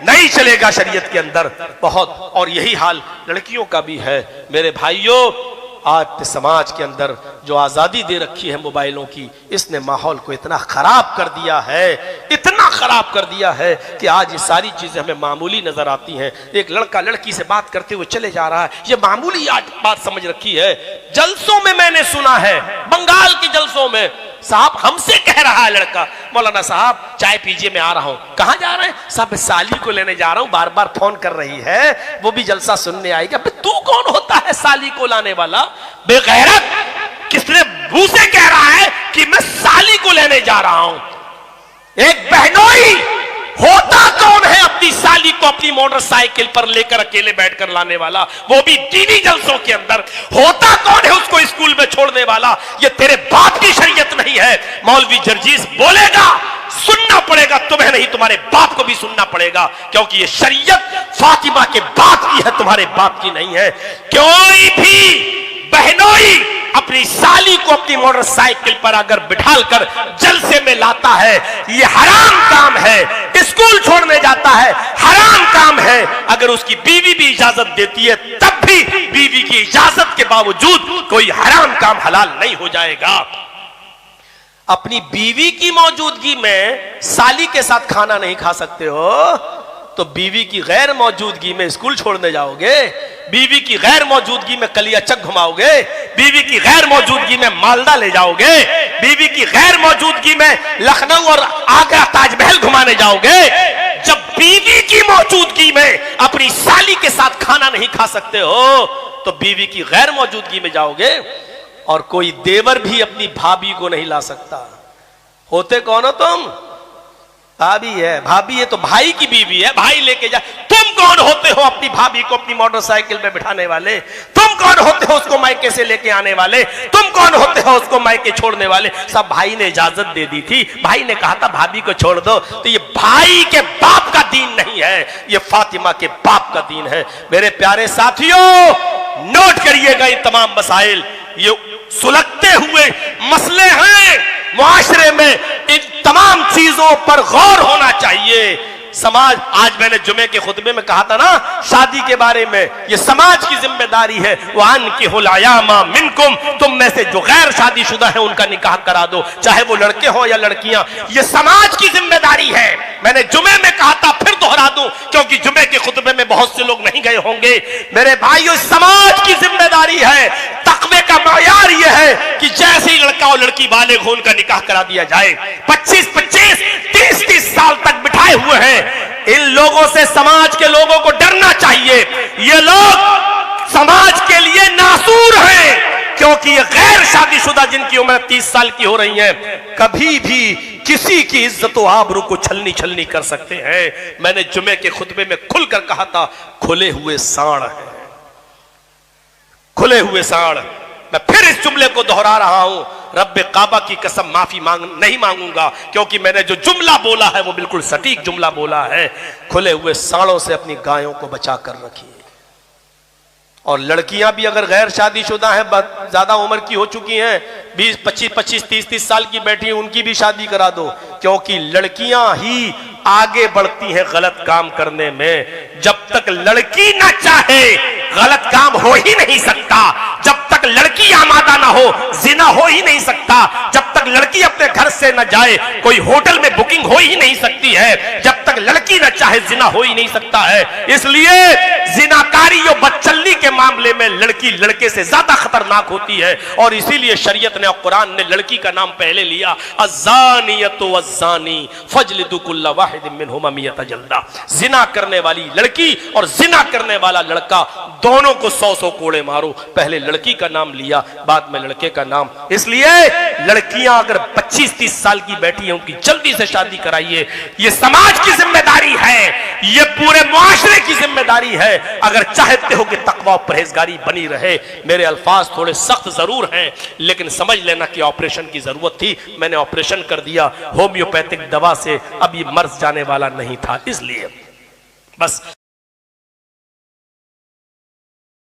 नहीं चलेगा शरीयत के अंदर बहुत। और यही हाल लड़कियों का भी है। मेरे भाइयों, आज के समाज के अंदर जो आजादी दे रखी है मोबाइलों की, इसने माहौल को इतना खराब कर दिया है, इतना खराब कर दिया है कि आज ये सारी चीजें हमें मामूली नजर आती हैं। एक लड़का लड़की से बात करते हुए चले जा रहा है, ये मामूली आज बात समझ रखी है। जलसों में मैंने सुना है, बंगाल के जलसों में, साहब हमसे कह रहा है लड़का, मौलाना साहब चाय पीजिए, मैं आ रहा हूं। कहां जा रहे हैं? साहब साली को लेने जा रहा हूं, बार बार फोन कर रही है, वो भी जलसा सुनने आएगी। तू कौन होता है साली को लाने वाला? बेगैरत, किसने मुंह से कह रहा है कि मैं साली को लेने जा रहा हूं? एक बहनोई होता कौन है अपनी साली को अपनी मोटरसाइकिल पर लेकर अकेले बैठकर लाने वाला, वो भी दीनी जलसों के अंदर? होता कौन है उसको स्कूल में छोड़ने वाला? ये तेरे बाप की शरीयत नहीं है। मौलवी जर्जीस बोलेगा, सुनना पड़ेगा तुम्हें, नहीं तुम्हारे बाप को भी सुनना पड़ेगा, क्योंकि ये शरीयत फातिमा के बाप की है, तुम्हारे बाप की नहीं है। कोई भी बहनोई अपनी साली को अपनी मोटरसाइकिल पर अगर बिठालकर जलसे में लाता है, ये हराम काम है। स्कूल छोड़ने जाता है, हराम काम है। अगर उसकी बीवी भी इजाजत देती है, तब भी बीवी की इजाजत के बावजूद कोई हराम काम हलाल नहीं हो जाएगा। अपनी बीवी की मौजूदगी में साली के साथ खाना नहीं खा सकते हो, तो बीवी की गैर मौजूदगी में स्कूल छोड़ने जाओगे, बीवी की गैर मौजूदगी में कलियाचक घुमाओगे, बीवी की गैर मौजूदगी में मालदा ले जाओगे, बीवी की गैर मौजूदगी में लखनऊ और आगरा ताजमहल घुमाने जाओगे। जब बीवी की मौजूदगी में अपनी साली के साथ खाना नहीं खा सकते हो, तो बीवी की गैर मौजूदगी में जाओगे। और कोई देवर भी अपनी भाभी को नहीं ला सकता। होते कौन हो तुम? भाभी है, भाभी है तो भाई की बीवी है, भाई लेके जा। तुम कौन होते हो अपनी भाभी को अपनी मोटरसाइकिल पे बिठाने वाले? तुम कौन होते हो उसको मायके से लेके आने वाले? तुम कौन होते हो उसको मायके छोड़ने वाले? सब भाई ने इजाजत दे दी थी, भाई ने कहा था भाभी को छोड़ दो। तो ये भाई के बाप का दीन नहीं है, ये फातिमा के बाप का दीन है। मेरे प्यारे साथियों, नोट करिएगा ये तमाम मसाइल, ये सुलगते हुए मसले हैं मुआशरे में। इन तमाम चीजों पर गौर होना चाहिए। समाज, आज मैंने जुमे के खुतबे में कहा था ना शादी के बारे में, ये समाज की जिम्मेदारी है। वान की हुलायामा मिनकुम, तुम में से जो गैर शादीशुदा है उनका निकाह करा दो, चाहे वो लड़के हो या लड़कियां। ये समाज की जिम्मेदारी है। मैंने जुमे में कहा था, फिर दोहरा दूं, क्योंकि जुमे के खुतबे में बहुत से लोग नहीं गए होंगे। मेरे भाइयों, समाज की जिम्मेदारी है। तकवे का मायार यह है कि जैसे ही लड़का और लड़की बालिग हो, उनका निकाह करा दिया जाए। 25-25, 30-30 साल तक बिठाए हुए हैं। इन लोगों से समाज के लोगों को डरना चाहिए। ये लोग समाज के लिए नासूर हैं, क्योंकि ये गैर शादीशुदा जिनकी उम्र 30 साल की हो रही है, कभी भी किसी की इज्जत व आबरू को छलनी छलनी कर सकते हैं। मैंने जुमे के खुतबे में खुलकर कहा था, खुले हुए सांड हैं, खुले हुए सांड। मैं फिर इस जुमले को दोहरा रहा हूं, रब्बे काबा की कसम माफी नहीं मांगूंगा, क्योंकि मैंने जो जुमला बोला है वो बिल्कुल सटीक जुमला बोला है। खुले हुए सांडों से अपनी गायों को बचा कर रखिए। और लड़कियां भी अगर गैर शादीशुदा हैं, ज्यादा उम्र की हो चुकी हैं, 20, 25, 30 साल की बैठी, उनकी भी शादी करा दो, क्योंकि लड़कियां ही आगे बढ़ती हैं गलत काम करने में। जब तक लड़की ना चाहे, गलत काम हो ही नहीं सकता। जब तक लड़की आमादा ना हो जिना हो ही नहीं सकता। जब तक लड़की अपने घर से न जाए कोई होटल में बुकिंग हो ही नहीं सकती है। जब तक लड़की न चाहे जिना हो ही नहीं सकता है। इसलिए जिनाकारी और बदचलनी के मामले में लड़की लड़के से ज्यादा खतरनाक होती है और इसीलिए शरीयत ने और कुरान ने लड़की का नाम पहले लिया, अज़्ज़ानियतु वज़्ज़ानी फजलिदू कुल्ला वाहिदिन मिनहुमा मियता जल्दा। जिना करने वाली लड़की और जिना करने वाला लड़का दोनों को 100 कोड़े मारो। पहले लड़की का नाम लिया, बाद में लड़के का नाम। इसलिए लड़कियां अगर 25-30 साल की बैठी हैं उनकी जल्दी से शादी कराइए। ये समाज की जिम्मेदारी है, ये पूरे मुआशरे की जिम्मेदारी है। अगर चाहते हो कि तकवा और परहेजगारी बनी रहे। मेरे अल्फाज थोड़े सख्त जरूर हैं लेकिन समझ लेना कि ऑपरेशन की जरूरत थी, मैंने ऑपरेशन कर दिया होम्योपैथिक दवा से। अब ये मर्ज जाने वाला नहीं था, इसलिए बस।